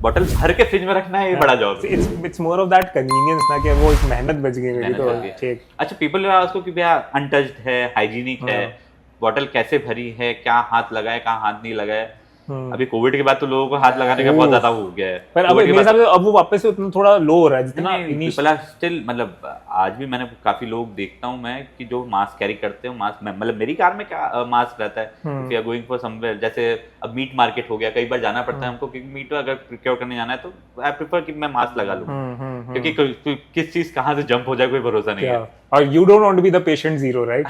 बॉटल भर के फ्रिज में रखना है, ये बड़ा जॉब है। It's more of that convenience ना, कि वो एक मेहनत बच गई मेरी, तो ठीक। अच्छा, पीपल उसको कि भैया अनटच्ड है, हाइजीनिक है, बॉटल कैसे भरी है, क्या हाथ लगाए, कहाँ हाथ नहीं लगाए। अभी कोविड के बाद तो लोगों को हाथ लगाने का बहुत ज्यादा हो गया है, पर अब मेरे हिसाब से अब वो वापस से उतना थोड़ा लो हो रहा है जितना पीपल आर स्टिल। मतलब आज भी मैंने काफी लोग देखता हूँ मैं कि जो मास्क कैरी करते हो, मास्क, मतलब मेरी कार में क्या मास्क रहता है, if you are going for somewhere. जैसे अब मीट मार्केट हो गया, कई बार जाना पड़ता है हमको, क्योंकि मीट अगर प्रोक्योर करने जाना है तो आई प्रेफर कि मैं मास्क लगा लूँ, क्योंकि किस चीज कहाँ से जंप हो जाए कोई भरोसा नहीं है। और you don't want to be the patient zero, right?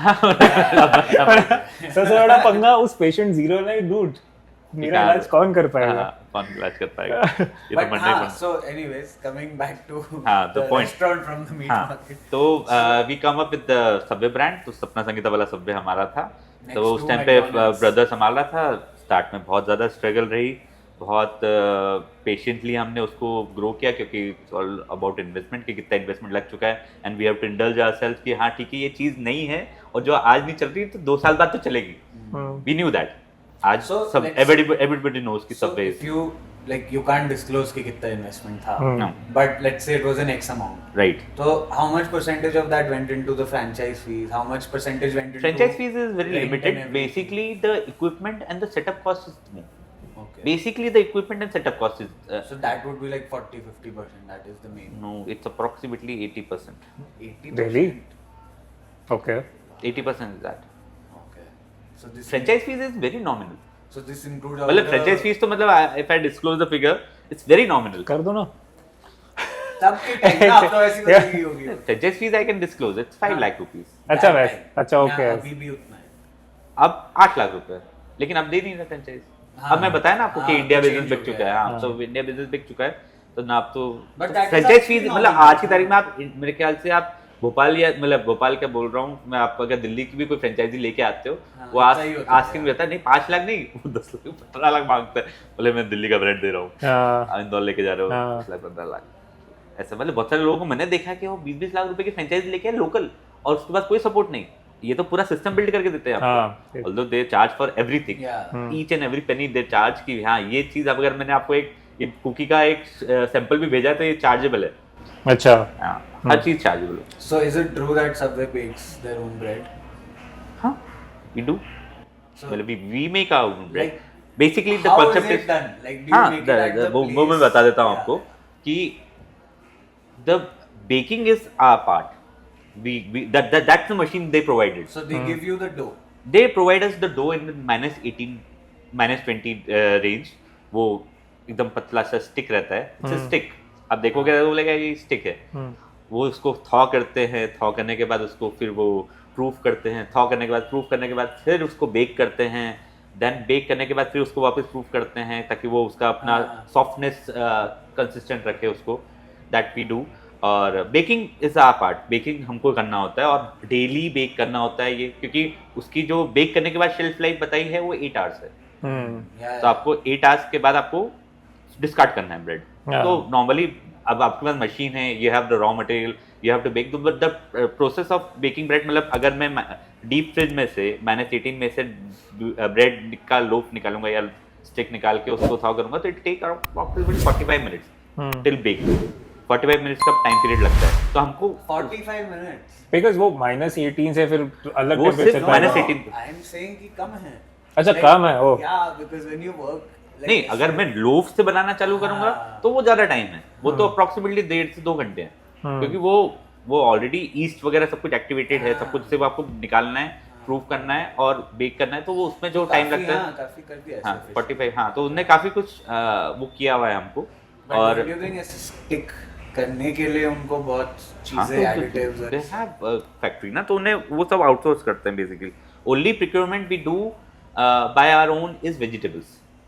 सबसे बड़ा पंगा उस पेशेंट जीरो ना, डूड मेरा इलाज कौन कर पाएगा? कौन इलाज कर पाएगा? ये तो मरना ही पड़ता। So anyways, coming back to the point. restaurant from the meat market. तो we come up with the Subway brand, तो सपना संगीता वाला Subway हमारा था। तो उस टाइम पे ब्रदर संभाल रहा था। स्टार्ट में बहुत ज़्यादा स्ट्रगल रही, बहुत पेशेंटली हमने उसको ग्रो किया, क्योंकि इट्स ऑल अबाउट इन्वेस्टमेंट, कि कितना इन्वेस्टमेंट लग चुका है, and we have to indulge ourselves कि हाँ ठीक है, ये चीज़ नहीं है, और जो आज नहीं चल रही तो 2 साल बाद तो चलेगी। We knew that. आज सब everybody knows कि Subway is, if you like, you can't disclose कि कितना इन्वेस्टमेंट था, but let's say it was an X amount, right? So how much percentage of that went into the franchise fees? How much percentage went into franchise fees is very rent and limited. everything? Basically the equipment and the setup cost is more. Okay. Basically the equipment and setup cost is So that would be like 40-50%. That is the main. no, it's approximately 80%. 80%. Really? Okay. 80% is that. Okay. So this Franchise fees is very nominal. So this includes all मतलब the franchise fees तो मतलब if I disclose the figure, it's very nominal. कर दो ना। तब की टाइम ना, अब तो ऐसी कोई नहीं होगी। Franchise fees I can disclose. It's 5 lakh rupees. अच्छा वैसे, अच्छा ओके। अभी भी उतना है। अब 8 लाख रुपए, लेकिन अब दे नहीं रहा फ्रेंचाइज। अब मैं बताया ना आपको कि इंडिया बिजनेस बिक चुका है। हाँ, तो इंडिया बिजनेस बिक चुका है, तो ना आप तो फ्रेंचाइज फीस, मतलब आज की तारीख में आप मेरे ख्याल से आप भोपाल, या मतलब भोपाल क्या बोल रहा हूँ मैं, आप अगर दिल्ली की भी कोई फ्रेंचाइजी लेके आते हो, वो आस्किंग रहता है, नहीं 5 लाख नहीं, वो 10 लाख 15 लाख मांगता है। बोले मैं दिल्ली का ब्रांड दे रहा हूँ, इंदौर लेके जा रहे हो, 10 लाख 15 लाख ऐसा। मतलब बहुत सारे लोगों को मैंने देखा है कि वो 20-20 लाख रुपए की फ्रेंचाइजी लेके आए लोकल, और उसके बाद कोई सपोर्ट नहीं। ये तो पूरा सिस्टम बिल्ड करके देते हैं आपको, although they charge for everything, each and every penny they charge की हाँ ये चीज। अब अगर मैंने आपको एक कुकी का एक सैंपल भी भेजा है तो ये चार्जेबल है। अच्छा, हर चीज चार्जेबल है। So is it true that Subway bakes their own bread? हाँ, we do. So मतलब we make our own bread. like, Basically the how concept is it is done? Like do you हाँ, make it at the वो place? मैं बता देता हूँ आपको कि the baking is our part. That's the machine they provided. So they give you the dough. They provide us the dough in the -18, -20 range. वो एकदम पतला सा स्टिक रहता है, it's a stick. आप देखोगे तो बोलेगा ये स्टिक है। वो उसको थॉ करते हैं, थॉ करने के बाद उसको फिर वो प्रूफ करते हैं, थॉ करने के बाद प्रूफ करने के बाद फिर उसको बेक करते हैं, देन बेक करने के बाद फिर उसको वापस प्रूफ करते हैं ताकि वो उसका अपना सॉफ्टनेस कंसिस्टेंट रखे उसको, दैट वी डू। और baking is our part, baking हमको करना होता है और डेली बेक करना होता है ये, क्योंकि उसकी जो बेक करने के बाद शेल्फ लाइफ बताई है वो 8 आवर्स है। तो आपको 8 आवर्स के बाद आपको डिस्कार्ड करना है ब्रेड। तो नॉर्मली अब आपके पास मशीन है, you have the raw material, you have to bake the process of baking bread. मतलब अगर मैं डीप फ्रिज में से -18 में से ब्रेड का लोफ निकालूंगा या स्टिक निकाल के उसको थाव करूंगा तो it take around 45 minutes till bake. 45 minutes का टाइम पीरियड लगता है, तो हमको 45 minutes. बिकॉज वो -18 से फिर अलग वो टेम्परेचर सिर्फ का -18 I am saying कि कम है. अच्छा कम है ओ Yeah, because when you work. like नहीं, this- अगर मैं लोफ से बनाना चालू करूंगा हाँ। तो वो ज्यादा टाइम है, वो तो अप्रोक्सीमेटली 1.5 से 2 घंटे हैं, क्योंकि वो ऑलरेडी ईस्ट वगैरह सब कुछ एक्टिवेटेड है, सब कुछ से वो आपको निकालना है, प्रूव करना है और बेक करना है, तो वो उसमें जो टाइम काफी, लगता हाँ, है काफी कर दिया हाँ ऐसे 45 हाँ, तो उनने काफी कुछ वो किया हुआ है हमको। But और when you're doing ऐसे stick करने के लिए उनको बहुत हाँ, चीजें additives they have a factory ना, तो उन्हें वो सब आउटसोर्स करते हैं basically. Only procurement we do by our own is vegetables,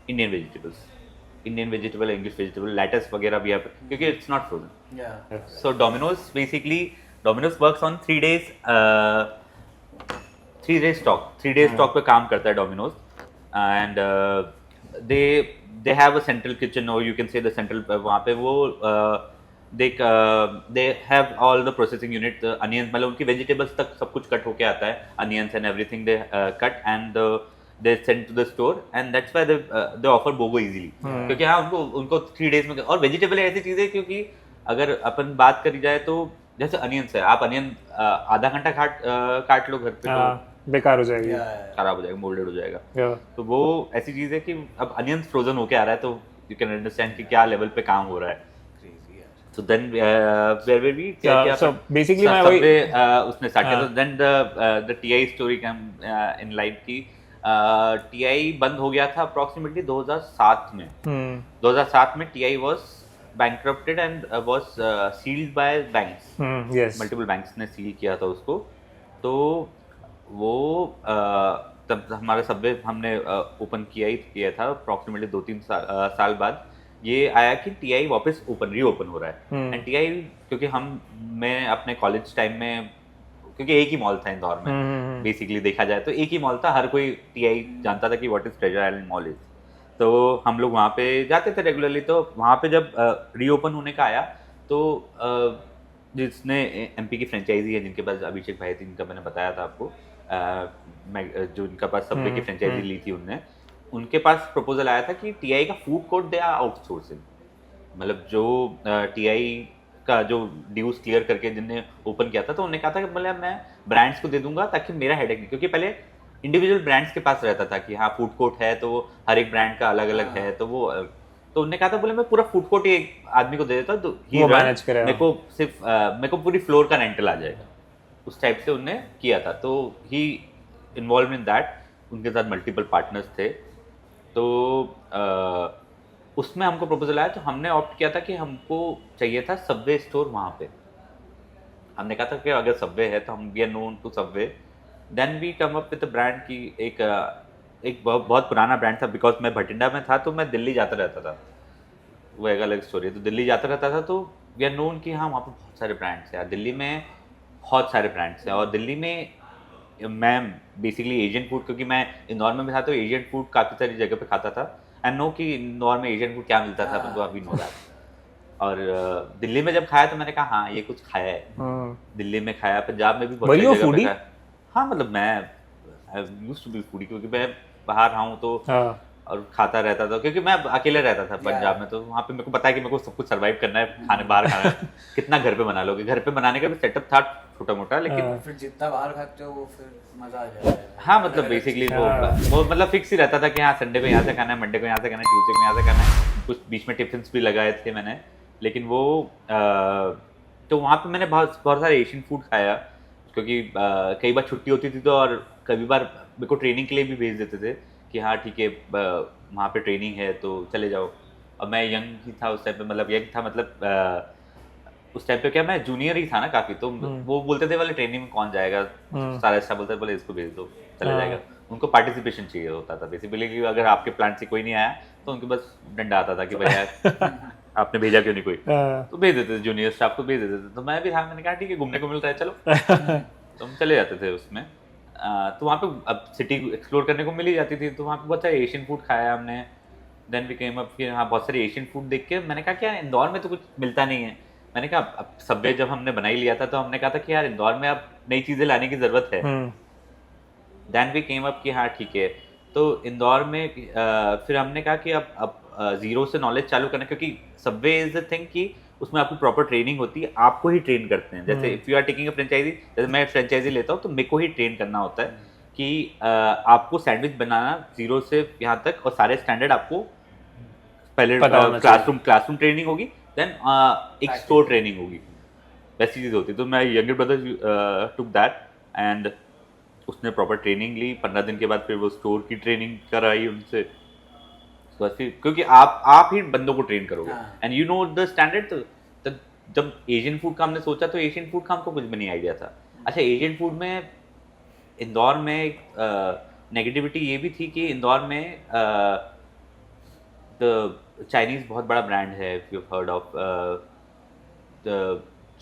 Indian vegetable, English vegetable, lettuce वगैरह भी है, क्योंकि it's not frozen. yeah. So Domino's works on 3 days 3 days stock, 3 days stock पे काम करता है Domino's, and they have a central kitchen, or you can say the central वहाँ पे वो they have all the processing unit, onions, मतलब उनकी vegetables तक सब कुछ कट होके आता है, onions and everything they cut and they send to the store, and that's why they offer BOGO easily, क्योंकि हाँ उनको 3 days में, और वेजिटेबल ऐसी चीज़ है क्योंकि अगर अपन बात करी जाए तो जैसे अनियंस है, आप अनियन आधा घंटा काट लो घर पे तो बेकार हो जाएगी Yeah. खराब हो जाएगा, मोल्डेड हो जाएगा। Yeah. तो वो ऐसी चीज़ है कि अब अनियंस फ्रोजन होके आ रहा है, तो यू कैन अंडरस्टैंड कि क्या लेवल पे काम हो रहा है। Crazy, yeah. So then where were we? Yeah, so basically मैं वही- उसने स्टार्ट किया, तो then the TI story came in life की TI बंद हो गया था अप्रोक्सीमेटली 2007 में। 2007 में TI was bankrupted and was sealed by banks, yes multiple banks ने सील किया था उसको। तो वो तब हमारा सबवे हमने ओपन किया था अप्रोक्सीमेटली 2-3 साल बाद ये आया कि टीआई वापस रीओपन हो रहा है। एंड टीआई क्योंकि मैं अपने कॉलेज टाइम में, क्योंकि एक ही मॉल था इंदौर में बेसिकली देखा जाए तो एक ही मॉल था, हर कोई टीआई जानता था कि what is treasure island mall is, तो हम लोग वहाँ पे जाते थे रेगुलरली। तो वहाँ पे जब रीओपन होने का आया तो जिसने एमपी की फ्रेंचाइजी है, जिनके पास अभिषेक भाई थी, जिनका मैंने बताया था आपको, जो इनका पास सबवे की फ्रेंचाइजी ली थी उनके पास प्रपोजल आया था कि टीआई का फूड कोर्ट दे आउटसोर्सिंग, मतलब जो टीआई का जो ड्यूज क्लियर करके जिनने ओपन किया था, तो उन्होंने कहा था कि मतलब मैं ब्रांड्स को दे दूंगा ताकि मेरा हेडेक नहीं, क्योंकि पहले इंडिविजुअल ब्रांड्स के पास रहता था कि हाँ फूड कोर्ट है तो हर एक ब्रांड का अलग अलग है, तो उन्होंने कहा था बोले मैं पूरा फूड कोर्ट ही एक आदमी को दे देता तो वो मैनेज करेगा, मेरे को पूरी फ्लोर का रेंटल आ जाएगा, उस टाइप से उन्होंने किया था। तो ही इन्वॉल्व इन दैट, उनके साथ मल्टीपल पार्टनर्स थे। तो उसमें हमको प्रपोजल आया, तो हमने ऑप्ट किया था कि हमको चाहिए था सबवे स्टोर वहाँ पे। हमने कहा था कि अगर सबवे है तो हम we are known to Subway, then we come up with brand की एक बहुत पुराना ब्रांड था, बिकॉज मैं भटिंडा में था तो मैं दिल्ली जाता रहता था, वो एक अलग स्टोरी है। तो दिल्ली जाता रहता था तो वी आर नोन कि हाँ वहाँ पे बहुत सारे ब्रांड्स हैं, दिल्ली में बहुत सारे ब्रांड्स हैं। और दिल्ली में मैं बेसिकली एशियन फूड, क्योंकि मैं इंदौर में भी था तो एशियन फूड काफ़ी सारी जगह पे खाता था, एंड नो कि इंदौर में एशियन फूड क्या मिलता था, तो अभी नो दैट। और दिल्ली में जब खाया तो मैंने कहा हाँ ये कुछ खाया है, दिल्ली में खाया, पंजाब में भी बहुत सारी जगह पे खाया। हाँ मतलब मैं यूज्ड टू बी फूडी, क्योंकि मैं बाहर रहा हूँ तो और खाता रहता था, क्योंकि मैं अकेले रहता था पंजाब में, तो वहाँ पे मेरे को पता है कि मेरे को सब कुछ सर्वाइव करना है, खाने बाहर खाना है, कितना घर पे बना लोगे। घर पे बनाने का भी सेटअप था छोटा मोटा, लेकिन फिर जितना बाहर खाते हो वो फिर मजा आ जाता है। हाँ मतलब बेसिकली वो मतलब फिक्स ही रहता था कि हाँ संडे को यहाँ से खाना है, मंडे को यहाँ से खाना है, ट्यूसडे को यहाँ से खाना है। कुछ बीच में टिफिन भी लगाए थे मैंने, लेकिन वो तो वहाँ पे मैंने बहुत सारे एशियन फूड खाया, क्योंकि कई बार छुट्टी होती थी तो, और कभी बार मेरे को ट्रेनिंग के लिए भी भेज देते थे कि हाँ ठीक है वहाँ पे ट्रेनिंग है तो चले जाओ। और मैं यंग ही था उस टाइम पे, मतलब यंग था मतलब उस टाइम पे क्या मैं जूनियर ही था ना काफ़ी, तो वो बोलते थे वाले ट्रेनिंग में कौन जाएगा, सारा अच्छा बोलता है बोले इसको भेज दो चला जाएगा। उनको पार्टिसिपेशन चाहिए होता था बेसिकली, कि अगर आपके प्लांट से कोई नहीं आया तो उनके बस डंडा आता था कि भैया आपने भेजा क्यों नहीं कोई, तो भेज देते थे, जूनियर स्टाफ को भेज देते थे। तो मैं भी था, मैंने कहा ठीक है घूमने को मिल रहा है चलो, तो हम चले जाते थे उसमें। तो वहाँ पे अब सिटी एक्सप्लोर करने को मिल ही जाती थी, तो वहाँ पे बहुत सारे एशियन फूड खाया हमने। देन वी केम अप कि हाँ बहुत सारे एशियन फूड देख के मैंने कहा कि यार इंदौर में तो कुछ मिलता नहीं है। मैंने कहा अब सबवे जब हमने बनाई लिया था तो हमने कहा था कि यार इंदौर में अब नई चीज़ें लाने की ज़रूरत है। देन वी केम अप कि हाँ ठीक है तो इंदौर में फिर हमने कहा कि अब जीरो से नॉलेज चालू करना, क्योंकि सबवे इज द थिंग कि उसमें आपकी प्रॉपर ट्रेनिंग होती है, आपको ही ट्रेन करते हैं। जैसे if you are taking a franchisee, जैसे मैं फ्रेंचाइजी लेता हूँ तो मेरे को ही ट्रेन करना होता है कि आपको सैंडविच बनाना जीरो से यहाँ तक, और सारे स्टैंडर्ड आपको पहले क्लासरूम ट्रेनिंग होगी, देन एक स्टोर ट्रेनिंग होगी, वैसी चीज़ होती है। तो मैं younger brother took that and उसने प्रॉपर ट्रेनिंग ली। 15 दिन के बाद फिर वो स्टोर की ट्रेनिंग कराई उनसे, क्योंकि आप ही बंदों को ट्रेन करोगे and you know the standard. तो जब एशियन फूड का हमने सोचा तो एशियन फूड का हमको कुछ भी नहीं आइडिया था। अच्छा, एशियन फूड में इंदौर में नेगेटिविटी ये भी थी कि इंदौर में द चाइनीज़ बहुत बड़ा ब्रांड है, if you heard of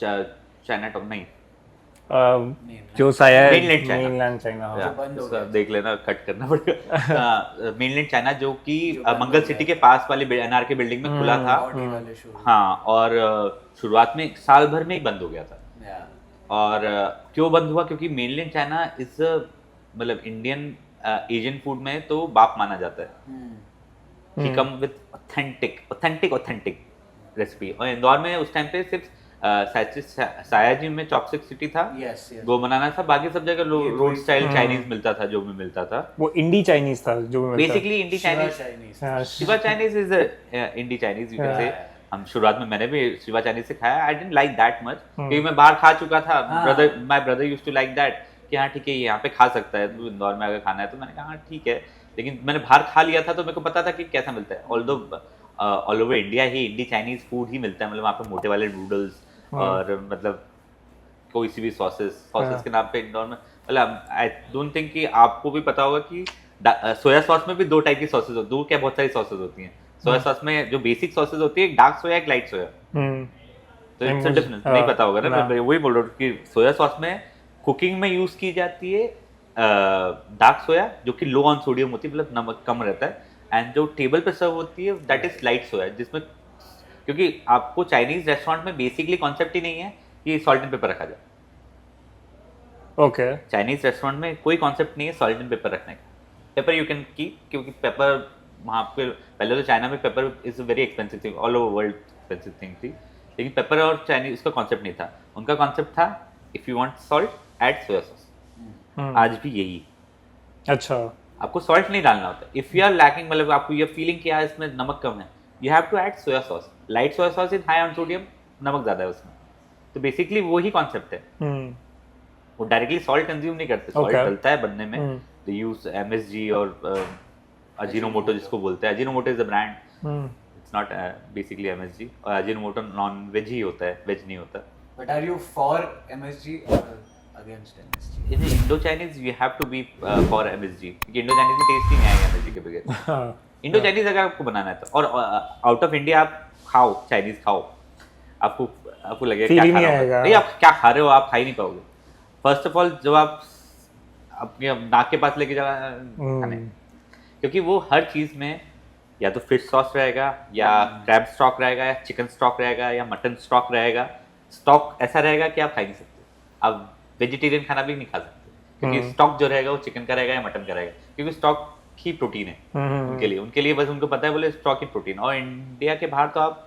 China town, नहीं जो साया मेनलैंड चाइना, देख लेना, कट करना पड़ेगा। मेनलैंड चाइना जो कि मंगल सिटी के पास वाली एनआरके बिल्डिंग में खुला था। हाँ, और शुरुआत में साल भर में ही बंद हो गया था। और क्यों बंद हुआ? क्योंकि मेनलैंड चाइना इज मतलब इंडियन एशियन फूड में तो बाप माना जाता है कि कम विद ऑथेंटिक रेसिपी। और इंदौर में उस टाइम पे सिर्फ सायाजी में चॉपस्टिक सिटी था, वो बनाना था, बाकी सब जगह रोड स्टाइल चाइनीज मिलता था, जो भी मिलता था वो इंडी चाइनीज था, जो भी basically indie Chinese. Shiva Chinese is indie Chinese, you can say. हम शुरुआत में मैंने भी शिवा चाइनीज से खाया, I didn't like that much, क्योंकि मैं बाहर खा चुका था। My brother used to like that कि हाँ ठीक है, यहाँ पे खा सकता है, तो इंदौर में अगर खाना है। तो मैंने कहा हाँ ठीक है, लेकिन मैंने बाहर खा लिया था तो मेरे को पता था कि कैसा मिलता है। ऑल ओवर इंडिया ही इंडी चाइनीज फूड ही मिलता है, मतलब वहाँ पे मोटे वाले नूडल्स और मतलब कोई सी भी सॉसेस के नाम पे इंदौर में, मतलब आई डोंट थिंक कि आपको भी पता होगा कि सोया सॉस में भी दो टाइप की सॉसेस होती है, दो क्या बहुत सारी सॉसेस होती हैं। सोया सॉस में जो बेसिक सॉसेस होती है, एक डार्क सोया, एक लाइट सोया। तो इट्स अ डिफरेंस, नहीं पता होगा ना, मैं वही बोल रहा हूँ कि सोया सॉस में कुकिंग में यूज की जाती है डार्क सोया, जो कि लो ऑन सोडियम होती है, मतलब नमक कम रहता है, एंड जो टेबल पे सर्व होती है दैट इज लाइट सोया, जिसमें, क्योंकि आपको चाइनीज रेस्टोरेंट में बेसिकली कॉन्सेप्ट ही नहीं है कि सॉल्ट एंड पेपर रखा जाए। ओके, चाइनीज रेस्टोरेंट में कोई कॉन्सेप्ट नहीं है सॉल्ट एंड पेपर रखने का। पेपर यू कैन कीप, क्योंकि पेपर वहाँ पे पहले तो चाइना में paper is a very expensive thing, all over world expensive thing थी, लेकिन पेपर और चाइनीज उसका कॉन्सेप्ट नहीं था। उनका कॉन्सेप्ट था if you want salt add soya sauce. आज भी यही। अच्छा, आपको सॉल्ट नहीं डालना होता। इफ यू आर लैकिंग, मतलब आपको ये फीलिंग कि यार इसमें नमक कम है, you have to add soya sauce. Light soya sauce is high on sodium, नमक ज्यादा है उसमें। तो बेसिकली वो ही कॉन्सेप्ट है। वो डायरेक्टली सॉल्ट कंज्यूम नहीं करते, सॉल्ट डलता है बनने में। दे यूज एमएसजी और अजीनोमोटो जिसको बोलते हैं। Ajinomoto is a brand, it's not basically MSG. और अजीनोमोटो नॉन वेज ही होता है, वेज नहीं होता। But are you for MSG और against MSG? In Indo Chinese you have to be for MSG, क्योंकि इंडो चाइनीज में टेस्ट ही नहीं आएगा एमएसजी के बगैर। इंडो चाइनीज अगर आपको बनाना है तो, और आउट ऑफ इंडिया आप खाओ चाइनीज खाओ, आपको लगेगा क्या खा रहे हो, नहीं आप क्या खा रहे हो, आप खा ही नहीं पाओगे। फर्स्ट ऑफ ऑल जब आप अपने नाक के पास लेके जाना खाने, क्योंकि वो हर चीज में या तो फिश सॉस रहेगा, या क्रैब स्टॉक रहेगा, या चिकन स्टॉक रहेगा, या मटन स्टॉक रहेगा। स्टॉक ऐसा रहेगा कि आप खा ही नहीं सकते। आप वेजिटेरियन खाना भी नहीं खा सकते, क्योंकि स्टॉक जो रहेगा वो चिकन का रहेगा या मटन का रहेगा, क्योंकि स्टॉक ही प्रोटीन है उनके लिए बस उनको पता है, बोले स्टॉक ही प्रोटीन। और इंडिया के बाहर तो आप,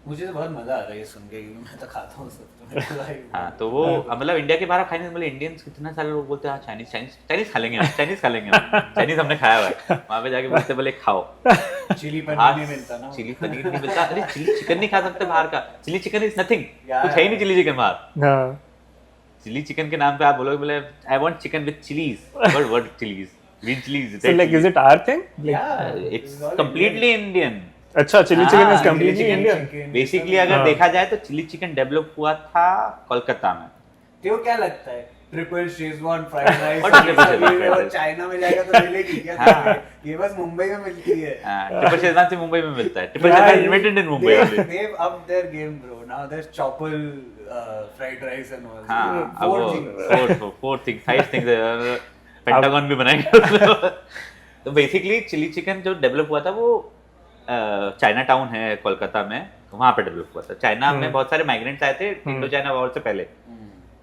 मुझे तो बहुत मजा आ रहा है सुन के, क्योंकि मैं तो खाता हूँ सब। हाँ, तो वो मतलब इंडिया के बाहर खाने, मतलब इंडियंस कितना सारे लोग बोलते हैं हाँ चाइनीज खा लेंगे, चाइनीज हमने खाया हुआ है। वहाँ पे जाके बोलते बोले खाओ। चिली पनीर नहीं मिलता ना, चिली पनीर नहीं मिलता। अरे चिली चिकन नहीं खा सकते बाहर का, चिली चिकन इज नथिंग, कुछ है ही नहीं चिली चिकन बाहर। चिली चिकन के नाम पे आप बोलोगे बोले I want chicken with chillies, what chillies, green chillies. So like is it our thing? It's completely Indian. अच्छा, chilli chicken is completely Indian. Basically अगर देखा जाए तो चिली चिकन डेवलप हुआ था कोलकाता में। तो क्या लगता है ट्रिपल शेजवान फ्राइड राइस और चाइना में जाएगा तो मिलेगी क्या? ये बस मुंबई में मिलती है। ट्रिपल शेजवान से मुंबई में मिलता है। Triple Schezwan invented in Mumbai only. They've upped their game, bro. Now there's chopal, fried rice and all. हाँ, Four things. 5 things. पेंटागन भी बनाएंगे। तो बेसिकली चिली चिकन जो डेवलप हुआ था वो चाइना टाउन है कोलकाता में, वहाँ पे डेवलप हुआ था। चाइना में बहुत सारे माइग्रेंट्स आए थे इंडो चाइना वॉर से पहले,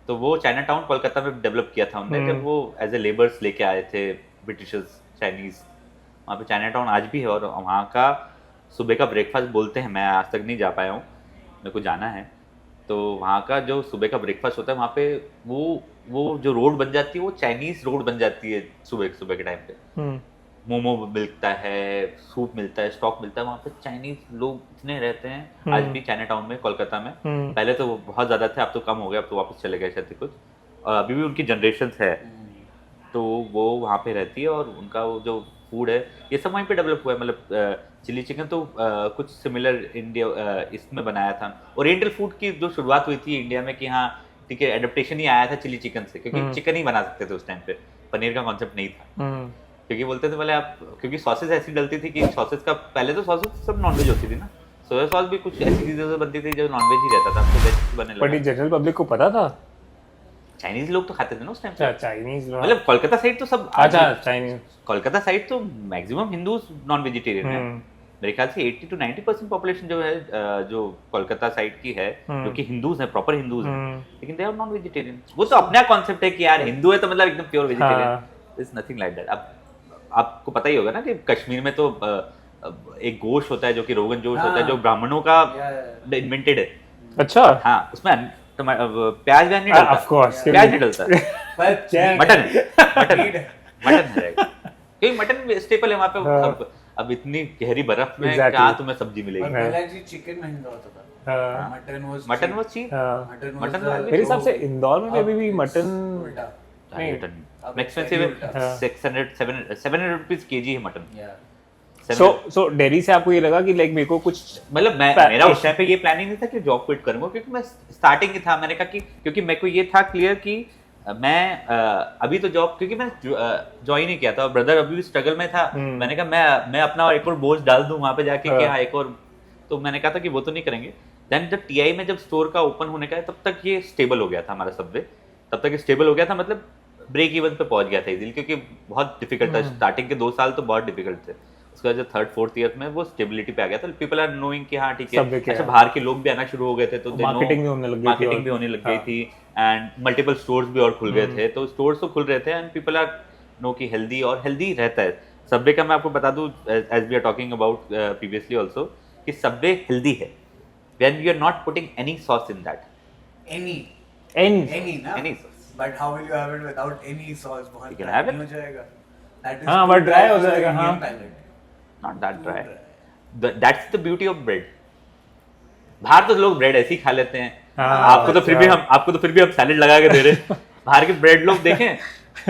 तो वो चाइना टाउन कोलकाता में डेवलप किया था उन्होंने, जब वो एज ए लेबर्स लेके आए थे ब्रिटिशर्स चाइनीज़, वहाँ पे चाइना टाउन आज भी है। और वहाँ का सुबह का ब्रेकफास्ट बोलते हैं, मैं आज तक नहीं जा पाया हूँ, मेरे को जाना है। तो वहाँ का जो सुबह का ब्रेकफास्ट होता है वहाँ पे, वो जो रोड बन जाती है वो चाइनीज़ रोड बन जाती है सुबह सुबह के टाइम पे। मोमो मिलता है, सूप मिलता है, स्टॉक मिलता है। वहाँ पे चाइनीज लोग इतने रहते हैं आज भी चाइना टाउन में, कोलकाता में। पहले तो वो बहुत ज़्यादा थे, अब तो कम हो गया, अब तो वापस चले गए शायद कुछ। और अभी भी उनकी जनरेशन है, तो वो वहाँ पे रहती है। और उनका वो जो फूड है ये सब वहीं पे डेवलप हुआ है। मतलब चिली चिकन तो कुछ सिमिलर इंडिया इसमें बनाया था। ओरिएंटल फूड की जो शुरुआत हुई थी इंडिया में कि हाँ ठीक है, एडेप्टेशन ही आया था चिली चिकन से, क्योंकि चिकन ही बना सकते थे उस टाइम पे, पनीर का कॉन्सेप्ट नहीं था। क्योंकि बोलते थे पहले आप, क्योंकि सॉसेज ऐसी डलती थी कि सॉसेज का पहले तो सॉसेज सब नॉनवेज होती थी ना, सोया सॉस भी कुछ ऐसी चीज़ों से बनती थी जो नॉनवेज ही रहता था, अब तो वेज बनने लगा। बट ये जनरल पब्लिक को पता था? चाइनीज लोग तो खाते थे ना उस टाइम पे। अच्छा, चाइनीज लोग, मतलब कोलकाता साइड तो सब, अच्छा चाइनीज, कोलकाता साइड तो मैक्सिमम हिंदूज नॉन वेजिटेरियन है। मेरे ख्याल से 80 to 90% पॉपुलेशन जो है जो कोलकाता साइड की है, जो कि हिंदूज हैं, प्रॉपर हिंदूज हैं, लेकिन दे आर नॉन वेजिटेरियन। वो तो अपना कॉन्सेप्ट है कि यार हिंदू है तो मतलब एकदम pure vegetarian, is nothing like that. अब आपको पता ही होगा ना कि कश्मीर में तो एक गोश्त होता है जो कि रोगन जोश होता है, जो ब्राह्मणों का इन्वेंटेड है। अच्छा, हाँ, उसमें प्याज नहीं डलता, ऑफ कोर्स प्याज नहीं डलता, मटन है, क्योंकि मटन स्टेपल है वहाँ पे। अब इतनी गहरी बर्फ में क्या तुम्हें सब्जी मिलेगी। चिकन महंगा होता था, मटन वाज चीप। मटन मेरे हिसाब से इंदौर में अभी भी मटन एक्सपेंसिव है, 700 रुपीज केजी है मटन। सो दिल्ली से आपको ये लगा कि लाइक मेरे को कुछ, मतलब मेरा उस टाइम पे ये प्लानिंग नहीं था कि जॉब क्विट करूंगा, क्योंकि मैं स्टार्टिंग ही था। मैंने कहा कि क्योंकि मेरे को ये था क्लियर कि मैं अभी तो जॉब, क्योंकि मैं ज्वाइन ही किया था, ब्रदर अभी भी स्ट्रगल में था। मैंने कहा मैं अपना एक और बोझ डाल दूं वहां पे जाके कि हाँ एक और, तो मैंने कहा था कि वो तो नहीं करेंगे। देन जब टीआई में जब स्टोर का ओपन होने का है, तब तक ये स्टेबल हो गया था हमारा सबवे, तब तक स्टेबल हो गया था, मतलब ब्रेक इवन पे पहुंच गया था इजीली, क्योंकि बहुत डिफिकल्ट था। स्टार्टिंग के 2 साल तो बहुत डिफिकल्ट थे, उसके बाद जब 3rd 4th ईयर में वो स्टेबिलिटी पे आ गया था। पीपल आर नोइंग कि हाँ ठीक है, अच्छा बाहर के लोग भी आना शुरू हो गए थे, तो मार्केटिंग भी होने लग गई थी, एंड मल्टीपल स्टोर्स भी और खुल गए थे। तो स्टोर्स तो खुल रहे थे एंड पीपल आर नो कि हेल्दी, और हेल्दी रहता है सबवे का। मैं आपको बता दूं, as we are talking about previously also, कि सबवे हेल्दी है when you are not putting any sauce in that, any sauce. But how will you have it without any sauce? बहुत You can have it. हो जाएगा। That is हाँ, too but dry हो for the जाएगा, हाँ। Indian palate. Not that dry. That's the beauty of bread. बाहर तो लोग ब्रेड ऐसे ही खा लेते हैं, आपको तो फिर भी हम सैलेड लगा के दे रहे हैं। बाहर के ब्रेड लोग देखें,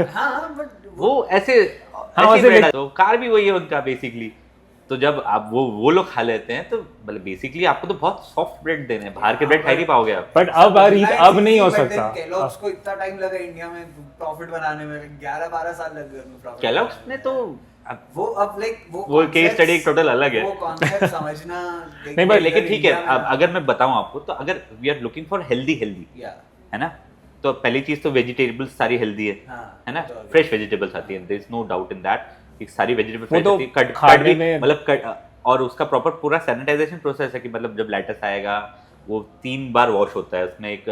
हाँ, but वो ऐसे ब्रेड है, तो कार भी वही है उनका बेसिकली। तो जब आप वो लोग खा लेते हैं, तो मतलब बेसिकली आपको तो बहुत सॉफ्ट ब्रेड देने हैं, बाहर के ब्रेड खा नहीं पाओगे आप। बट अब नहीं हो सकता। केलॉग्स को इतना टाइम लगा इंडिया में प्रॉफिट बनाने में, 11-12 साल लग गए उनको प्रॉफिट। केलॉग्स ने तो वो अब लाइक वो केस स्टडी एक टोटल अलग है, वो कॉन्सेप्ट समझना नहीं भाई, लेकिन ठीक है। अब अगर मैं बताऊं आपको, तो अगर we are looking for healthy है ना, तो पहली चीज तो वेजिटेबल्स सारी हेल्दी है ना, फ्रेश वेजिटेबल्स आती है, there is no doubt in that, सारी वेजिटेबल फ्रेश होती है, कट भी मतलब और उसका प्रॉपर पूरा सैनिटाइजेशन प्रोसेस है कि मतलब जब लेटस आएगा वो 3 बार वॉश होता है। उसमें एक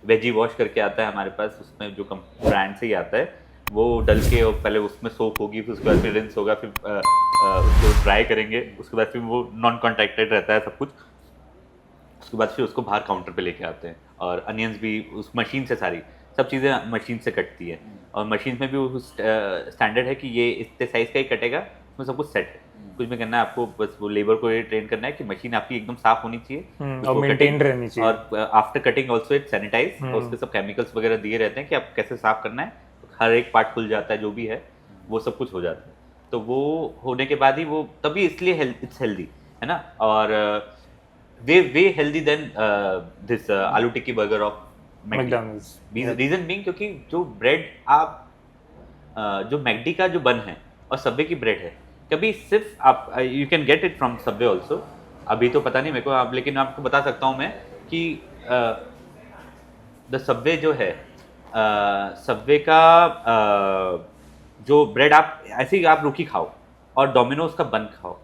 वेजी वॉश करके आता है हमारे पास, उसमें जो ब्रांड से ही आता है, वो डल के और पहले उसमें सोप होगी, फिर उसके बाद फिर रिंस होगा, फिर उसको ड्राई करेंगे, उसके बाद फिर वो नॉन कॉन्टैक्टेड रहता है सब कुछ। उसके बाद फिर उसको बाहर काउंटर पे लेके आते हैं, और अनियंस भी उस मशीन से, सारी सब चीज़ें मशीन से कटती है, और मशीन में भी वो स्टैंडर्ड है कि ये इतने साइज़ का ही कटेगा, उसमें सब कुछ सेट है। कुछ भी करना है आपको, बस वो लेबर को ये ट्रेन करना है कि मशीन आपकी एकदम साफ होनी चाहिए और मेंटेन रहनी चाहिए, और after cutting also it sanitize, और उसके सब केमिकल्स वगैरह दिए रहते हैं कि आप कैसे साफ करना है, हर एक पार्ट खुल जाता है, जो भी है वो सब कुछ हो जाता है। तो वो होने के बाद ही वो तभी, इसलिए इट्स हेल्दी है ना, और वे healthy then this aloo tikki burger of McDonald's. Reason being क्योंकि जो ब्रेड आप जो मैकडी का जो बन है और सबवे की ब्रेड है, कभी सिर्फ आप you can get it from Subway also, अभी तो पता नहीं मेरे को आप, लेकिन आपको बता सकता हूँ मैं कि द सबवे जो है, सबवे का जो ब्रेड आप ऐसे ही आप रुकी खाओ, और डोमिनोज का बन खाओ,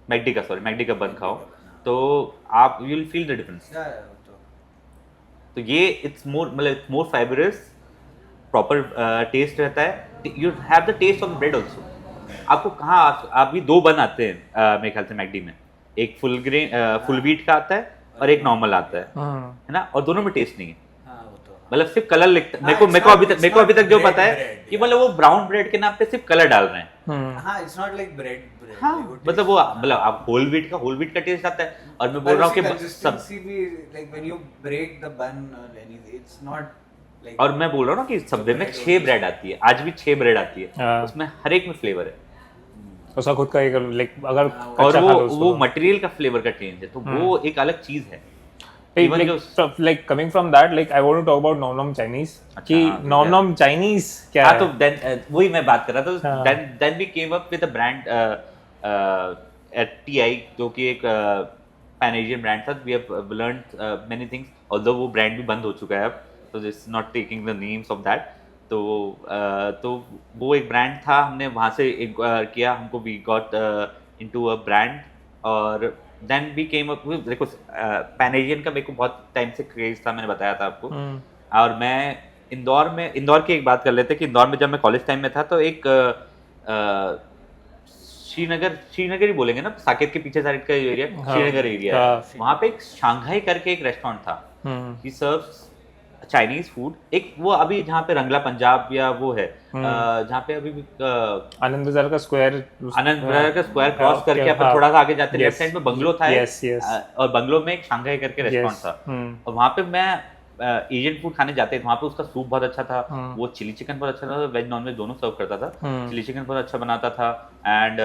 मैकडी का बन खाओ, तो आप you will feel the difference. तो ये it's more fibrous, proper taste रहता है, you have the taste of the bread also. आपको कहाँ आप भी 2 बन आते हैं मेरे ख्याल से मैकडी में, एक फुल व्हीट का आता है और एक नॉर्मल आता है ना, और दोनों में टेस्ट नहीं है। मतलब सिर्फ कलर लिखता है। मेरे को अभी तक जो पता है कि मतलब वो ब्राउन ब्रेड के नाम पे सिर्फ कलर डाल रहे हैं। हाँ, it's not like bread. हाँ, मतलब वो आप होल व्हीट का टेस्ट आता है। और मैं बोल रहा हूँ कि सब like when you break the bun or anything, it's not like. और मैं बोल रहा हूँ ना कि सबवे में 6 ब्रेड आती है, आज भी 6 ब्रेड आती है, हाँ। उसमें हर एक में फ्लेवर है, उसका खुद का एक लाइक अगर और वो मटेरियल का फ्लेवर का चेंज है, तो वो एक अलग चीज है। like coming from that, like I want to talk about Nom Nom Chinese कि Nom Nom Chinese क्या हाँ, है? तो then वही मैं बात कर रहा था। then we came up with a brand at TI, जो कि एक pan Asian brand था। we have learned many things, although वो brand भी बंद हो चुका है अब, तो just not taking the names of that। तो वो एक ब्रांड था, हमने वहाँ से किया, हमको we got into a brand, और then we came up with, देखो पैन एशियन का मेरे को बहुत टाइम से क्रेज था, मैंने बताया था आपको। और मैं इंदौर की एक बात कर लेते कि इंदौर में जब मैं कॉलेज टाइम में था, तो एक श्रीनगर ही बोलेंगे ना, साकेत के पीछे साइड का एरिया, श्रीनगर एरिया, वहाँ पे एक शांघाई करके एक रेस्टोरेंट था, ही सर्व्स चाइनीज फूड। एक वो अभी जहाँ पे रंगला पंजाब या वो है, जहाँ पे अभी आनंद बाजार का स्क्वायर क्रॉस करके अपन थोड़ा सा आगे जाते हैं, लेफ्ट साइड में बंगलो था, और बंगलो में एक शांघाई करके रेस्टोरेंट था, और वहाँ पे मैं एशियन फूड खाने जाते थे। वहाँ पे उसका सूप बहुत अच्छा था, वो चिली चिकन बहुत अच्छा था, वेज नॉन वेज दोनों सर्व करता था, चिली चिकन बहुत अच्छा बनाता था। एंड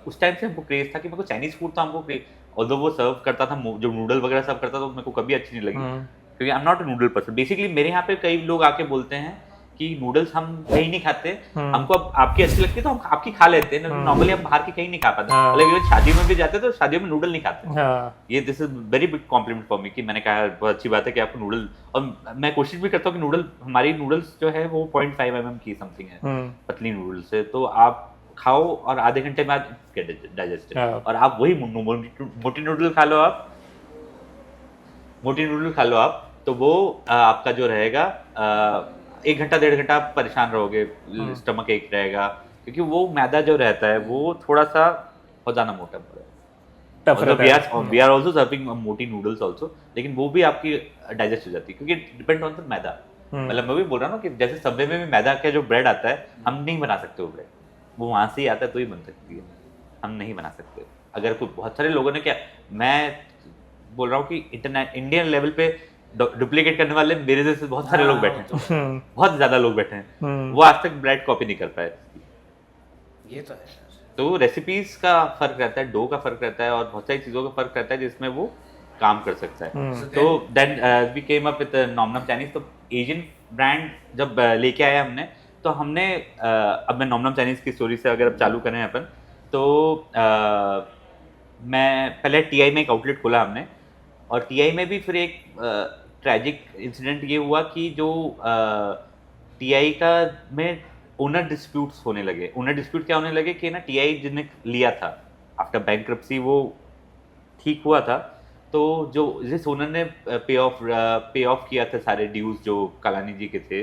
उस टाइम से हमको क्रेज था कि मेरे को चाइनीज फूड था, हमको क्रेज, ऑल्दो वो सर्व करता था, जो नूडल वगैरह सर्व करता था, मेरे को कभी अच्छी नहीं लगी, क्योंकि I am not a noodle person. Basically मेरे यहाँ पे कई लोग आके बोलते हैं कि नूडल्स हम कहीं नहीं खाते, हमको अब आपकी अच्छी लगती है तो हम आपकी खा लेते हैं, नॉर्मली हम बाहर की कहीं नहीं खा पाते, मतलब इवन शादी में भी जाते हैं तो शादियों में नूडल नहीं खाते। ये this is very big complement for me कि मैंने कहा बहुत अच्छी बात है कि आपको नूडल, और मैं कोशिश भी करता हूँ कि हमारी नूडल्स जो है वो 0.5 mm की समथिंग है, पतली नूडल्स है, तो आप खाओ और आधे घंटे में डाइजेस्ट, और आप वही मोटी नूडल खा लो आप, तो वो आपका जो रहेगा 1 घंटा 1.5 घंटा आप परेशान रहोगे, स्टमक एक रहेगा, क्योंकि वो मैदा जो रहता है वो थोड़ा सा बहुत ज़्यादा मोटा पड़ता है। वी आर ऑल्सो सर्विंग मोटी नूडल्स ऑल्सो, लेकिन वो भी आपकी डाइजेस्ट हो जाती है, क्योंकि डिपेंड ऑन द मैदा। मतलब मैं भी बोल रहा हूँ कि जैसे सबवे में भी मैदा का जो ब्रेड आता है, हम नहीं बना सकते वो ब्रेड, वो वहाँ से ही आता है तो ही बन सकती है, हम नहीं बना सकते। अगर कोई बहुत सारे लोगों ने क्या, मैं बोल रहा हूँ कि इंडियन लेवल पे डुप्लीकेट करने वाले मेरे जैसे बहुत सारे लोग बैठे हैं, बहुत ज्यादा लोग बैठे हैं, वो आज तक ब्रेड कॉपी नहीं कर पाए। ये तो है। तो रेसिपीज का फर्क रहता है, डो का फर्क रहता है, और बहुत सारी चीजों का फर्क रहता है जिसमें वो काम कर सकता है। तो then we came up with Nom Nom Chinese. तो एशियन ब्रांड जब लेके आए हमने, तो हमने अब मैं नॉम नॉम चाइनीज की स्टोरी से अगर अब चालू करें अपन, तो मैं पहले टीआई में एक आउटलेट खोला हमने, और टीआई में भी फिर एक ट्रैजिक इंसिडेंट ये हुआ कि जो टीआई का में ओनर डिस्प्यूट्स होने लगे। ओनर डिस्प्यूट क्या होने लगे कि ना, टीआई जिसने लिया था आफ्टर बैंक्रप्सी वो ठीक हुआ था, तो जो जिस ओनर ने पे ऑफ किया था सारे ड्यूज जो कालानी जी के थे,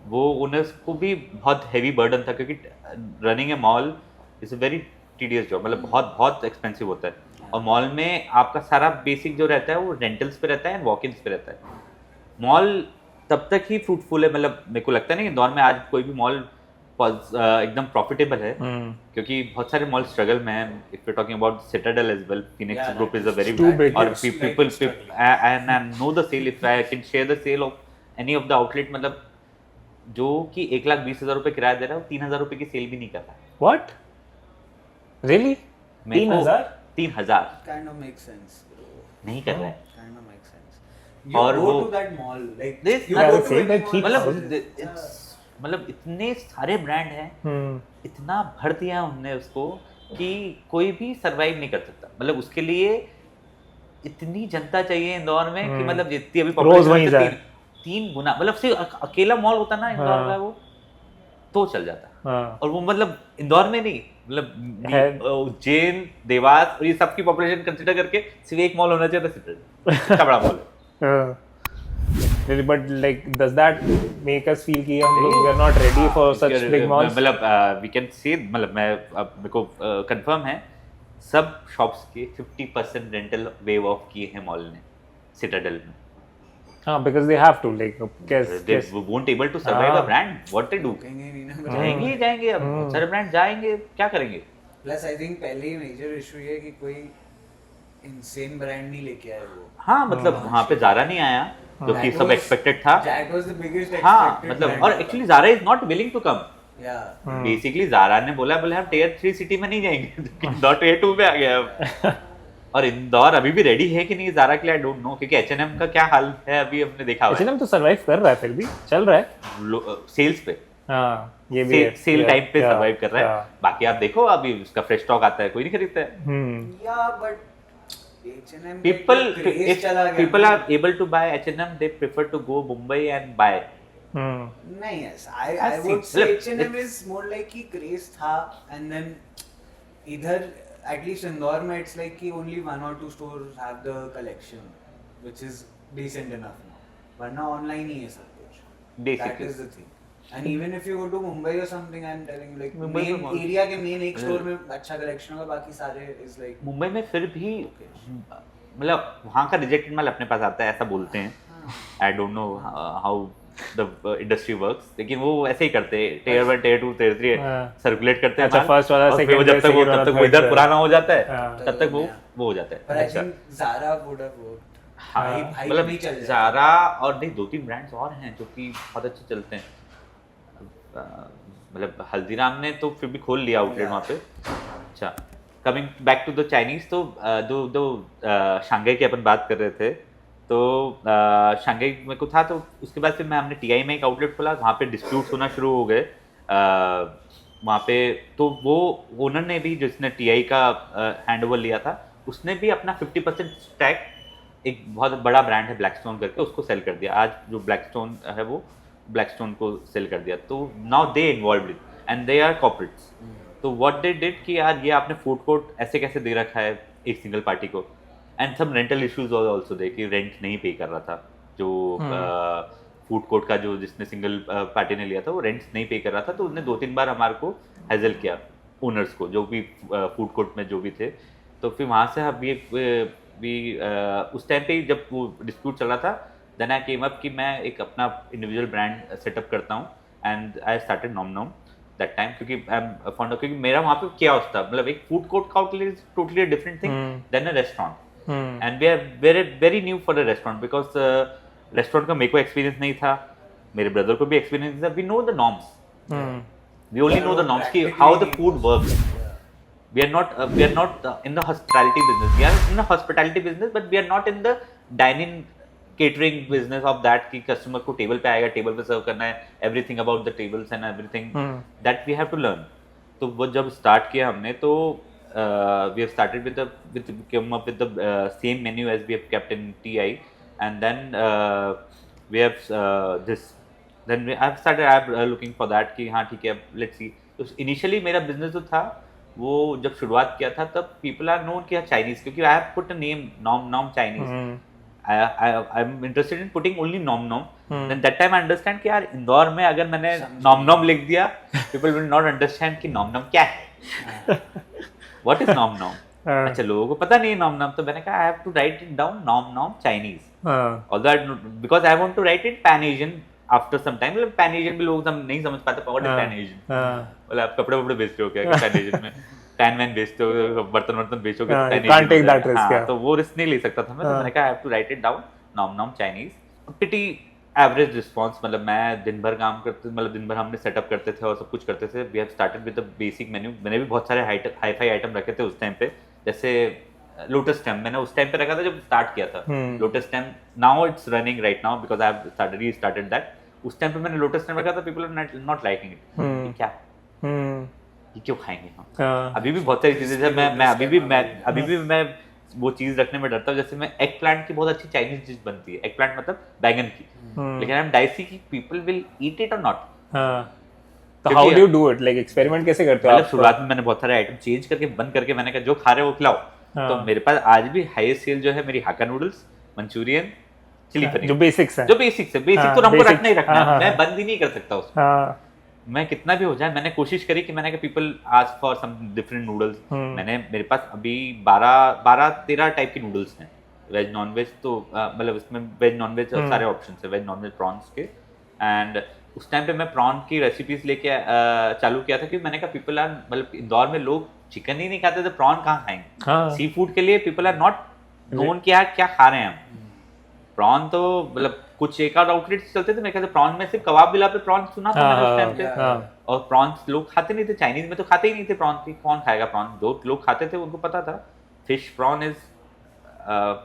वो ओनर्स को भी बहुत हैवी बर्डन था, क्योंकि running A mall is a very tedious job, मतलब बहुत बहुत एक्सपेंसिव होता है, और मॉल में आपका सारा बेसिक जो रहता है वो रेंटल्स पे रहता है, वॉक-इन्स पे रहता है। मॉल तब तक ही फ्रूटफुल है, मतलब मेरे को लगता है ना कि इंदौर में आज कोई भी मॉल एकदम प्रॉफिटेबल है, क्योंकि बहुत सारे मॉल स्ट्रगल में हैं। If you talking about Citadel as well, Phoenix group is a very, और people and know the sale, if I can share the sale of any of the outlet, मतलब जो कि 1,20,000 रुपए किराया दे रहा है, 3,000 रुपए की सेल भी नहीं कर रहा है। What really 3,000 kind of makes sense, bro. नहीं कर रहा है, Kind of makes sense. You और go वो to that mall, like this, you I go would to say any that mall, he- मतलब इतने सारे ब्रांड हैं, इतना भर दिया उनने उसको कि कोई भी सरवाइव नहीं कर सकता। मतलब उसके लिए इतनी जनता चाहिए इंदौर में कि मतलब जितनी अभी रोज वहीं population जाए। से 3 गुना, मतलब सिर्फ अकेला मॉल होता ना इंदौर का, वो तो चल जाता। और वो मतलब इंदौर में नहीं, मतलब उज्जैन, देवास और ये सब की पॉपुलेशन कंसीडर करके सिर्फ एक मॉल होना चाहिए था, इतना बड़ा मॉल है। But like, does that make us feel कि हम लोग we are not ready for such big malls? मतलब we can say, मतलब मैं अब मेरे को कंफर्म है सब शॉप्स के 50% रेंटल वेव ऑफ किए हैं मॉल ने सिटाडेल में. हाँ, because they have to, like, They won't able to survive a brand. What they do? जाएंगे अब सारे ब्रांड जाएंगे, क्या करेंगे? प्लस आई थिंक पहले ही मेजर इशू ये कि कोई इनसेन ब्रांड नहीं लेके आया वो. हाँ, मतलब वहाँ पे ज़ारा नहीं आया जो कि सब एक्सपेक्टेड था. That was the biggest हाँ, expected मतलब brand और था. Actually Zara is not willing to come. Yeah. Basically Zara ने बोले हम टियर 3 सिटी में नहीं जाएंगे, इंदौर टियर 2 में आ गया अब. और इंदौर अभी भी रेडी है कि नहीं ज़ारा के लिए, आई डोंट नो, क्योंकि H&M का क्या हाल है अभी हमने देखा हुआ है. H&M तो सर्वाइव कर रहा है, फिर भी चल रहा है सेल्स पे, हाँ, ये भी है. सेल टाइम पे Yeah, सर्वाइव कर रहा है. yeah. बाकी आप देखो अभी उसका फ्रेश स्टॉक आता है, कोई नहीं खरीदता है. Yeah, but H&M People, का craze if चला गया. people are able to buy H&M, they prefer to go Mumbai and buy. नहीं, yes, I I've would seen- say look, H&M is more like कि craze था, and then इधर at least इंदौर में it's like कि only 1 or 2 stores have the collection, which is decent enough now. वरना online ही है सब कुछ. Basically. That is the thing. And even if you go to Mumbai or something, I'm telling you, like Mumbai main में mall. area के main एक store में अच्छा collection होगा, बाकी सारे is like मुंबई में फिर भी मतलब वहाँ का रिजेक्टेड माल अपने पास आता है ऐसा बोलते हैं. आई don't know how the industry works, लेकिन वो ऐसे ही करते हैं. टियर 1 टियर 2 टियर 3 हाँ. सर्कुलेट करते हैं अच्छा, माल, first वाला, और फिर second वो जब तक वो second तब तक वाला, वो इधर third पुराना हो जाता है हाँ. तब तक वो हो जाता है. but I think Zara would have worked. हाँ, Hype मतलब नहीं चल जाता. ज़ारा और नहीं 2-3 ब्रांड्स और हैं जो कि बहुत अच्छे चलते हैं. मतलब हल्दीराम ने तो फिर भी खोल लिया आउटलेट वहाँ पे. अच्छा, coming back to the Chinese, तो दो शंघाई की अपन बात कर रहे थे, तो शंघाई में को था, तो उसके बाद फिर हमने टीआई में एक आउटलेट खोला. वहाँ पे डिस्प्यूट्स होना शुरू हो गए वहाँ पे. तो वो ओनर ने भी, जिसने टीआई का हैंड ओवर लिया था, उसने भी अपना 50% स्टैक एक बहुत बड़ा ब्रांड है ब्लैकस्टोन करके, उसको सेल कर दिया. आज जो ब्लैकस्टोन है वो ब्लैकस्टोन को सेल कर दिया. तो now they involved and they are corporates. तो व्हाट दे डिड कि यार ये आपने फूड कोर्ट ऐसे कैसे दे रखा है एक सिंगल पार्टी को, and some rental issues also they कि रेंट नहीं पे कर रहा था. जो फूड कोर्ट का जो जिसने सिंगल पार्टी ने लिया था वो रेंट्स नहीं पे कर रहा था. तो उसने 2-3 बार हमारे को हैजल किया, ओनर्स को, जो भी फूड कोर्ट में जो भी थे. तो फिर वहाँ से हम उस टाइम पे जब वो डिस्प्यूट चल रहा था, देन आई केम अप कि मैं एक अपना इंडिविजुअल ब्रांड सेटअप करता हूँ, and I started Nom Nom that time, क्योंकि आई एम फॉन्ड ऑफ, क्योंकि मेरा वहाँ पे क्या था, मतलब एक फूड कोर्ट का outlet is totally different thing than a restaurant. And we are very very new for a restaurant, because restaurant का मेरे को एक्सपीरियंस नहीं था, मेरे ब्रदर को भी एक्सपीरियंस नहीं था. We know the norms, we only know the norms कि how the food works. We are not in the hospitality business. We are in the hospitality business, but we are not in the dining catering business of that कि customer को टेबल पे आएगा, टेबल पे सर्व करना है, everything about the tables and everything that we have to learn. तो वो जब स्टार्ट किया हमने, तो we have started with came up with the same menu as we have kept in TI, and then we have I've started looking for that कि हाँ ठीक है, let's see. तो इनिशियली मेरा बिजनेस जो था वो जब शुरुआत किया था, तब पीपल आर नोन किया चाइनीज, क्योंकि I have put a name Nom Chinese. I am interested in putting only Nom. Then that time I understand कि यार इंदौर में अगर मैंने नॉम लिख दिया, पीपल विल नॉट अंडरस्टैंड कि नॉम क्या है, व्हाट इज नॉम. अच्छा, लोगों को पता नहीं है नॉम. तो मैंने कहा I have to write it down Nom Chinese, although because I want to write it pan Asian after some time. मतलब पैन एशियन भी लोग नहीं समझ पाते, व्हाट इज पैन एशियन. मतलब आप कपड़े बेचते हो क्या पैन एशियन में, पैन वैन बेचते हो, बर्तन बेचोगे, can't take that risk. तो वो रिस्क नहीं ले सकता था मैं. तो मैंने कहा I have to write it down Nom Chinese. Pretty average response, मतलब मैं दिन भर काम करते, मतलब दिन भर हमने सेटअप करते थे और सब कुछ करते थे. We have started with the basic menu. मैंने भी बहुत सारे हाई फाई आइटम रखे थे उस टाइम पे, जैसे लोटस स्टेम मैंने उस टाइम पे रखा था जब स्टार्ट किया था. Lotus stem now it's running right now because I have restarted that. उस टाइम पे मैंने लोटस स्टेम रखा था, people are not liking it. क्या ये क्यों खाएंगे हम. अभी भी बहुत सारी चीजें हैं, मैं अभी भी मैं वो चीज रखने में डरता हूँ. जैसे मैं एग प्लांट की बहुत अच्छी चाइनीज डिश बनती है, एग प्लांट मतलब बैंगन की, लेकिन आई एम डाइसी कि पीपल विल ईट इट और नॉट. तो how do you do it, like experiment कैसे करते हो आप? शुरुआत में मैंने बहुत सारे आइटम चेंज करके बंद करके मैंने कहा जो खा रहे हो वो खिलाओ. तो मेरे पास आज भी हाईएस्ट सेल जो है मेरी हाका नूडल्स, मंचूरियन चिली पनीर जो बेसिक्स है, जो बेसिक्स है, बेसिक हाँ, तो हमको basics, रखना ही रखना हाँ, है, हाँ, मैं बंद ही नहीं कर सकता उसको, हाँ, मैं कितना भी हो जाए। मैंने कोशिश करी कि मैंने कहा people ask for some different noodles, मैंने मेरे पास अभी 12-13 टाइप की नूडल्स हैं, वेज नॉन वेज, तो मतलब इसमें वेज नॉन वेज सारे ऑप्शन है, वेज नॉन वेज प्रॉन्स के। एंड उस टाइम पे मैं प्रॉन की रेसिपीज लेके चालू किया था, क्योंकि मैंने कहा पीपल आर, मतलब इंदौर में लोग चिकन ही नहीं खाते तो प्रॉन कहाँ खाएंगे, हाँ, सी फूड के लिए पीपल आर नॉट नोन कि यार क्या खा रहे हैं हम। प्रॉन तो मतलब कुछ एक आध आउटलेट चलते थे, मैं कहते प्रॉन में सिर्फ कबाब बिला पे प्रॉन सुना था मैंने उस टाइम पे, हाँ, और प्रॉन्स लोग खाते नहीं थे, चाइनीज में तो खाते ही नहीं थे प्रॉन की, कौन खाएगा प्रॉन, जो लोग खाते थे उनको पता था फिश प्रॉन इज,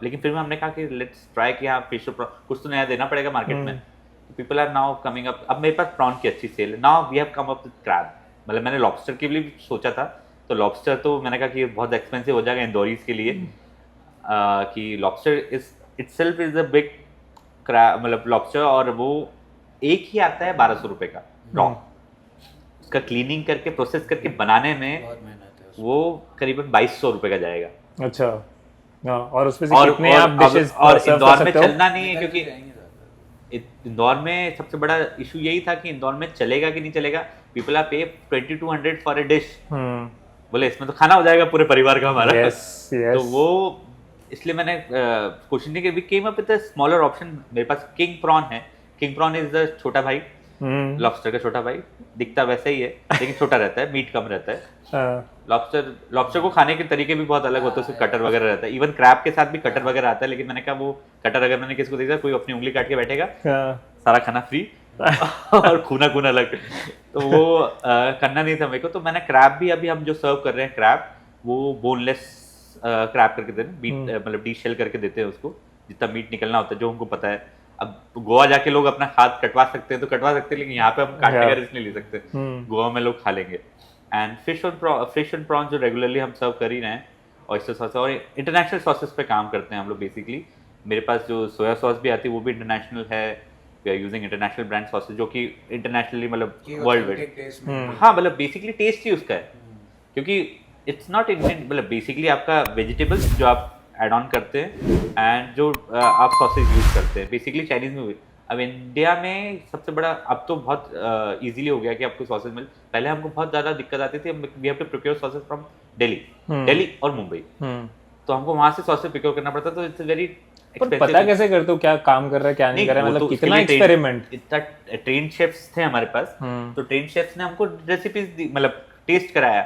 लेकिन फिर हमने कहा कि लेट्स ट्राई कि हाँ फिश और प्रॉन कुछ तो नया देना पड़ेगा मार्केट में। People are now coming up, अब मेरे पास प्रॉन की अच्छी सेल है, now we have come up with crab, मतलब मैंने लॉबस्टर के लिए भी सोचा था, तो लॉबस्टर तो मैंने कहा कि बहुत एक्सपेंसिव हो जाएगा इंदौरीज के लिए, कि lobster is itself is a big crab, मतलब लॉबस्टर, और वो एक ही आता है 1200 रुपए का रॉ, उसका क्लीनिंग करके प्रोसेस करके बनाने में बहुत मेहनत है उसमें। वो करीबन 2200 रुपए का जाएगा। अच्छा, हाँ, और उसमें से और कितने आप डिशेस और सर्व इंदौर कर में सकते हो? चलना नहीं है, निकल क्योंकि के जाएंगे ज़्यादा। इंदौर में सबसे बड़ा इशू यही था कि इंदौर में चलेगा कि नहीं चलेगा, पीपल आर पे 2200 फॉर अ डिश, बोले इसमें तो खाना हो जाएगा पूरे परिवार का हमारा। Yes, yes. तो वो इसलिए मैंने कोशिश नहीं की, we came up with a smaller option. मेरे पास किंग प्रॉन है, किंग प्रॉन इज द छोटा भाई, लॉबस्टर का छोटा भाई, दिखता वैसा ही है लेकिन छोटा रहता है, मीट कम रहता है। लॉबस्टर को खाने के तरीके भी बहुत अलग होते हैं, उसमें कटर वगैरह रहता है, इवन क्रैब के साथ भी कटर वगैरह आता है, लेकिन मैंने कहा वो कटर अगर मैंने किसको देखा, कोई अपनी उंगली काट के बैठेगा, सारा खाना फ्री और खूना खूना अलग, तो वो करना नहीं था मेरे को। तो मैंने क्रैब भी, अभी हम जो सर्व कर रहे हैं क्रैब, वो बोनलेस क्रैब करके देते हैं, मतलब डी शेल करके देते हैं उसको, जितना मीट निकलना होता है जो हमको पता है। अब गोवा जाके लोग अपना हाथ कटवा सकते हैं तो कटवा सकते हैं, लेकिन यहाँ पे हम काटने का रिस्क नहीं ले सकते, गोवा में लोग खा लेंगे। एंड फिश एंड प्रॉन्स जो रेगुलरली हम सर्व कर ही रहे हैं, ऑयस्टर सॉस और इंटरनेशनल सॉसेस पे काम करते हैं हम लोग बेसिकली। मेरे पास जो सोया सॉस भी आती है वो भी इंटरनेशनल है, we are using international brand sauces जो कि इंटरनेशनली मतलब वर्ल्ड वाइड, हाँ मतलब बेसिकली टेस्ट ही उसका है, क्योंकि इट्स नॉट इंडियन, मतलब बेसिकली आपका वेजिटेबल्स जो आप ऐड ऑन करते हैं एंड जो आप सॉसेज यूज करते हैं बेसिकली चाइनीज में भी। अब इंडिया में सबसे बड़ा अब तो बहुत इजीली हो गया कि आपको सॉसेज मिल, पहले हमको बहुत ज़्यादा दिक्कत आती थी, we have to procure sauces from Delhi और मुंबई, तो हमको वहाँ से सॉसेज प्रोक्योर करना पड़ता, तो इट्स वेरी पता कैसे करते हो क्या काम कर रहा है क्या नहीं कर रहा है, मतलब कितना एक्सपेरिमेंट। इतना ट्रेन शेफ्स थे हमारे पास, तो ट्रेन शेफ्स ने हमको रेसिपीज दी, मतलब टेस्ट कराया।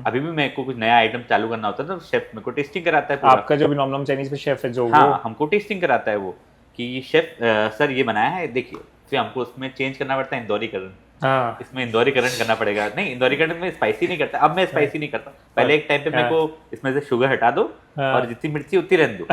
अभी भी मेरे को कुछ नया आइटम चालू करना होता है तो शेफ मेरे को टेस्टिंग कराता है पूरा। आपका जो भी नॉम चाइनीज पे शेफ है जो, हाँ, हमको टेस्टिंग कराता है वो कि शेफ सर ये बनाया है देखिए, फिर हमको उसमें चेंज करना पड़ता है इंदौरीकरण, हाँ, इसमें इंदौरीकरण करना पड़ेगा, नहीं इंदौरीकरण में स्पाइसी नहीं करता, अब मैं स्पाइसी नहीं करता, पहले एक टाइम पे मेरे को इसमें से शुगर हटा दो और जितनी मिर्ची उतनी रहने दो,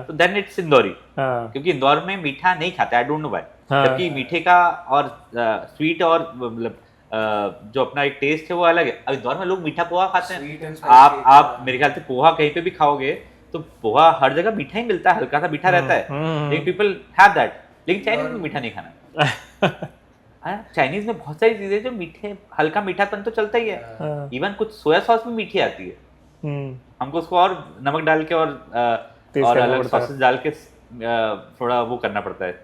तो देन इट्स इंदौरी, क्योंकि इंदौर में मीठा नहीं खाते, आई डोंट नो व्हाई, जबकि मीठे का और स्वीट और मतलब जो अपना एक टेस्ट है वो अलग है। अब इंदौर में लोग मीठा पोहा खाते हैं, आप मेरे ख्याल से पोहा कहीं पे भी खाओगे तो पोहा हर जगह मीठा ही मिलता है, हल्का सा मीठा रहता है, लेकिन पीपल हैव दैट, लेकिन चाइनीज में मीठा नहीं खाना। चाइनीज में बहुत सारी चीजें जो मीठे, हल्का मीठापन तो चलता ही है, इवन कुछ सोया सॉस भी मीठी आती है, हमको उसको और नमक डाल के और अलग सॉसेस डाल के थोड़ा वो करना पड़ता है।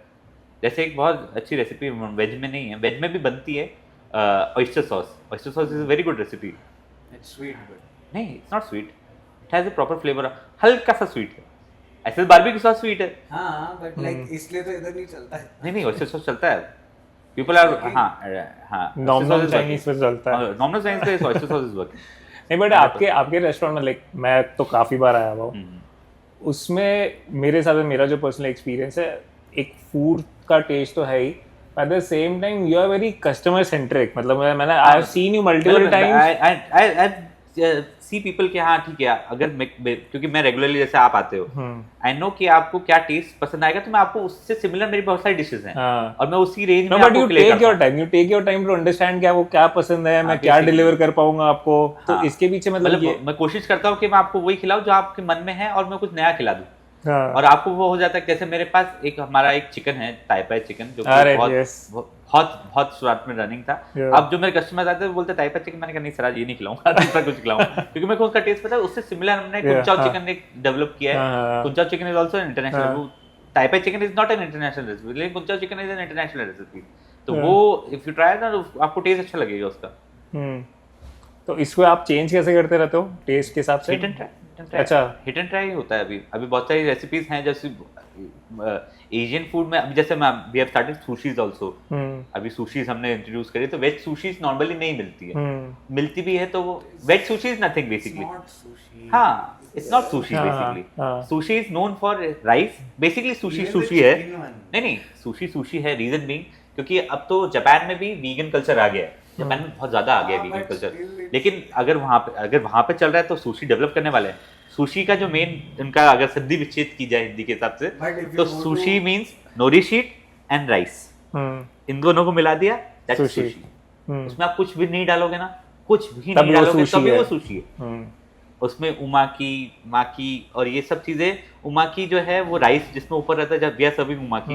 जैसे एक बहुत अच्छी रेसिपी वेज में नहीं है, वेज में भी बनती है, oyster sauce is a very good recipe. It's sweet but नहीं, it's not sweet, it has a proper flavor, हल्का सा sweet है, ऐसे बारबेक्यू सॉस sweet है, हाँ but like इसलिए तो इधर नहीं चलता है। नहीं oyster sauce चलता है, people are हाँ नॉर्मल चाइनीज पे चलता है, नॉर्मल चाइनीज पे oyster sauce is working। नहीं बट आपके रेस्टोरेंट में लाइक मैं तो काफी बार आया हुआ हूँ, उसमें मेरे हिसाब से मेरा जो पर्सनल एक्सपीरियंस है, एक फूड का टेस्ट तो है ही, at the same time you are very customer centric, मतलब मैंने I have seen you multiple times, I see people कि हाँ ठीक है, अगर क्योंकि मैं रेगुलरली जैसे आप आते हो, I know कि आपको क्या टेस्ट पसंद आएगा, तो मैं आपको उससे सिमिलर मेरी बहुत सारी डिशेस हैं और मैं उसी रेंज में आपको प्ले करता हूं। you take your time to understand कि आपको क्या पसंद है, मैं क्या डिलीवर कर पाऊंगा आपको, तो इसके पीछे मतलब मैं कोशिश करता हूँ कि मैं आपको वही खिलाऊं जो आपके मन में है और मैं कुछ नया खिला दूं। और आपको वो हो जाता है, जैसे मेरे पास हमारा एक चिकन है, ताइपाई चिकन, जो बहुत शुरुआत में रनिंग था। अब जो मेरे कस्टमर आते हैं बोलते ताइपाई चिकन, मैंने कहा नहीं सर आज ये नहीं खिलाऊंगा, दूसरा कुछ खिलाऊंगा, क्योंकि मेरे को उसका टेस्ट पता है। उससे सिमिलर हमने कुंचाओ चिकन एक डेवलप किया है, kung pao chicken is also international, Taipei chicken is not an international recipe, लेकिन kung pao chicken is an international recipe. तो Yeah. वो इफ यू ट्राई ना तो आपको टेस्ट अच्छा लगेगा उसका। तो इसको आप चेंज कैसे करते रहते हो टेस्ट के हिसाब से? Hit and try. अच्छा। हिट एंड ट्राई होता है अभी बहुत सारी रेसिपीज हैं, जैसे एशियन फूड में अभी जैसे वी हैव स्टार्टेड सुशीज आल्सो। अभी सुशीज हमने इंट्रोड्यूस करी, तो वेज सुशीज नॉर्मली नहीं मिलती है, मिलती भी है तो वो veg sushi is nothing basically. हाँ, it's not sushi basically. Sushi is known for rice, basically sushi sushi है। नहीं, सुशी है, रीजन बीइंग क्योंकि अब तो जापान में भी वीगन कल्चर आ गया है, जापान में बहुत ज्यादा आ गया है वीगन कल्चर। लेकिन अगर वहाँ पे चल रहा है तो सुशी डेवलप करने वाले हैं। सुशी का जो मेन उनका अगर संधि विच्छेद की जाए हिंदी के हिसाब से, तो sushi means nori sheet and rice, इन दोनों को मिला दिया, दैट्स सुशी। उसमें आप कुछ भी नहीं डालोगे ना, कुछ भी नहीं डालोगे तभी वो सुशी है। उसमें उमाकी, माकी और ये सब चीजें, उमाकी जो है वो राइस जिसमें ऊपर रहता है, जब वी आर सर्विंग उमाकी,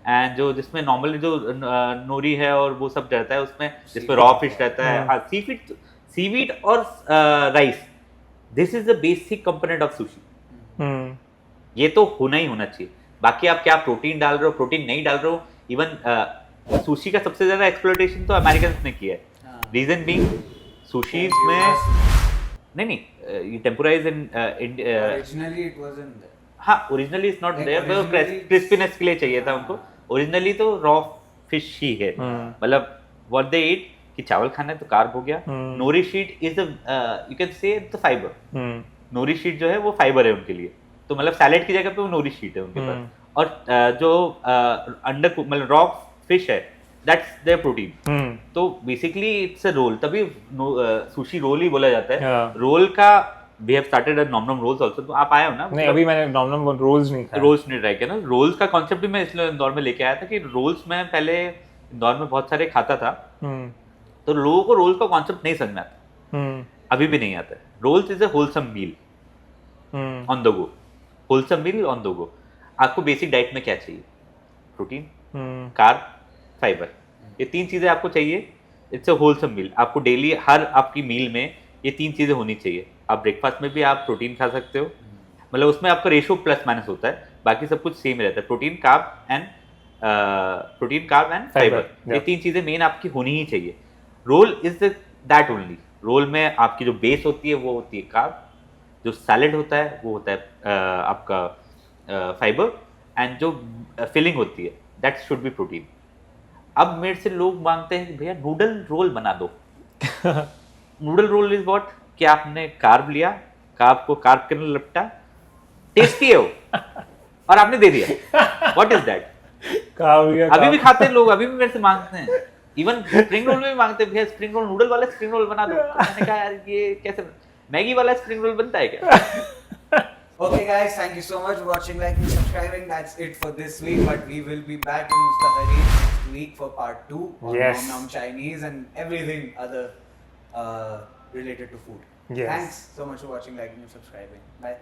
एंड जो जिसमें नॉर्मली जो नोरी है और वो सब रहता है उसमें, जिसमें रॉ फिश रहता है, हाँ सीवीड और rice, this is the basic component of sushi. ये तो होना ही होना चाहिए। बाकी आप क्या प्रोटीन डाल रहे हो, प्रोटीन नहीं डाल रहे हो, इवन सुशी का सबसे ज्यादा एक्सप्लोइटेशन तो अमेरिकन ने किया है। रीजन बीइंग सुशीज में नहीं ये टेम्पोराइज इन ओरिजिनली इट वाजंट देयर। हाँ, ओरिजिनली इट्स नॉट देयर, पर क्रिस्पीनेस के लिए चाहिए था उनको। ओरिजिनली तो रॉ फिश ही है, मतलब व्हाट दे ईट कि चावल खाना है तो कार्ब हो गया। Nori sheet is the you can say the fibre. Nori sheet जो है वो फाइबर है उनके लिए, तो मतलब सैलेड की जगह पे वो नोरी शीट है उनके पास। और जो अंडर मतलब रॉ फिश है, दैट्स देयर प्रोटीन। तो बेसिकली इट्स अ रोल, तभी सुशी रोल ही बोला जाता है। रोल का we have started a Nom rolls also. तो आप आए हो ना? नहीं, अभी मैंने नॉम रोल्स नहीं खाया। रोल्स नहीं ट्राई किया ना। रोल्स का कॉन्सेप्ट भी मैं इसलिए इंदौर में लेके आया था कि रोल्स में पहले इंदौर में बहुत सारे खाता था, तो लोगों को रोल्स का कॉन्सेप्ट नहीं समझ में आता, अभी भी नहीं आता है। Rolls is a wholesome meal on the go, wholesome meal on the go. आपको बेसिक डाइट में क्या चाहिए? प्रोटीन, कार्ब, फाइबर, ये तीन चीजें आपको चाहिए। इट्स अ होलसम मील। आपको डेली हर आपकी मील में ये तीन चीजें होनी चाहिए। आप ब्रेकफास्ट में भी आप प्रोटीन खा सकते हो, मतलब उसमें आपका रेशियो प्लस माइनस होता है, बाकी सब कुछ सेम रहता है। प्रोटीन, कार्ब एंड फाइबर, ये तीन चीजें मेन आपकी होनी ही चाहिए। Roll is that only. Roll में आपकी जो बेस होती है वो होती है कार्ब, जो सैलेड होता है वो होता है आपका फाइबर, एंड जो फिलिंग होती है दैट शुड बी प्रोटीन। अब मेरे से लोग मांगते हैं कि भैया नूडल रोल बना दो। नूडल रोल इज व्हाट कि आपने कार्ब लिया, कार्ब को कार्ब के अंदर लपटा, टेस्टी है वो, और आपने दे दिया। What is that? अभी भी खाते हैं लोग, अभी भी मेरे से मांगते हैं। इवन स्प्रिंग रोल में भी मांगते हैं, भैया स्प्रिंग रोल, नूडल वाला स्प्रिंग रोल बना दो। मैंने कहा यार ये कैसे, मैगी वाला स्प्रिंग रोल बनता है क्या? Okay guys, thank you so much for watching, liking, subscribing. That's it for this week, but we will be back in Mr. Hari next week for part 2 on Yes. Nom Nom Chinese and everything other related to food. Yes. Thanks so much for watching, liking, and subscribing. Bye.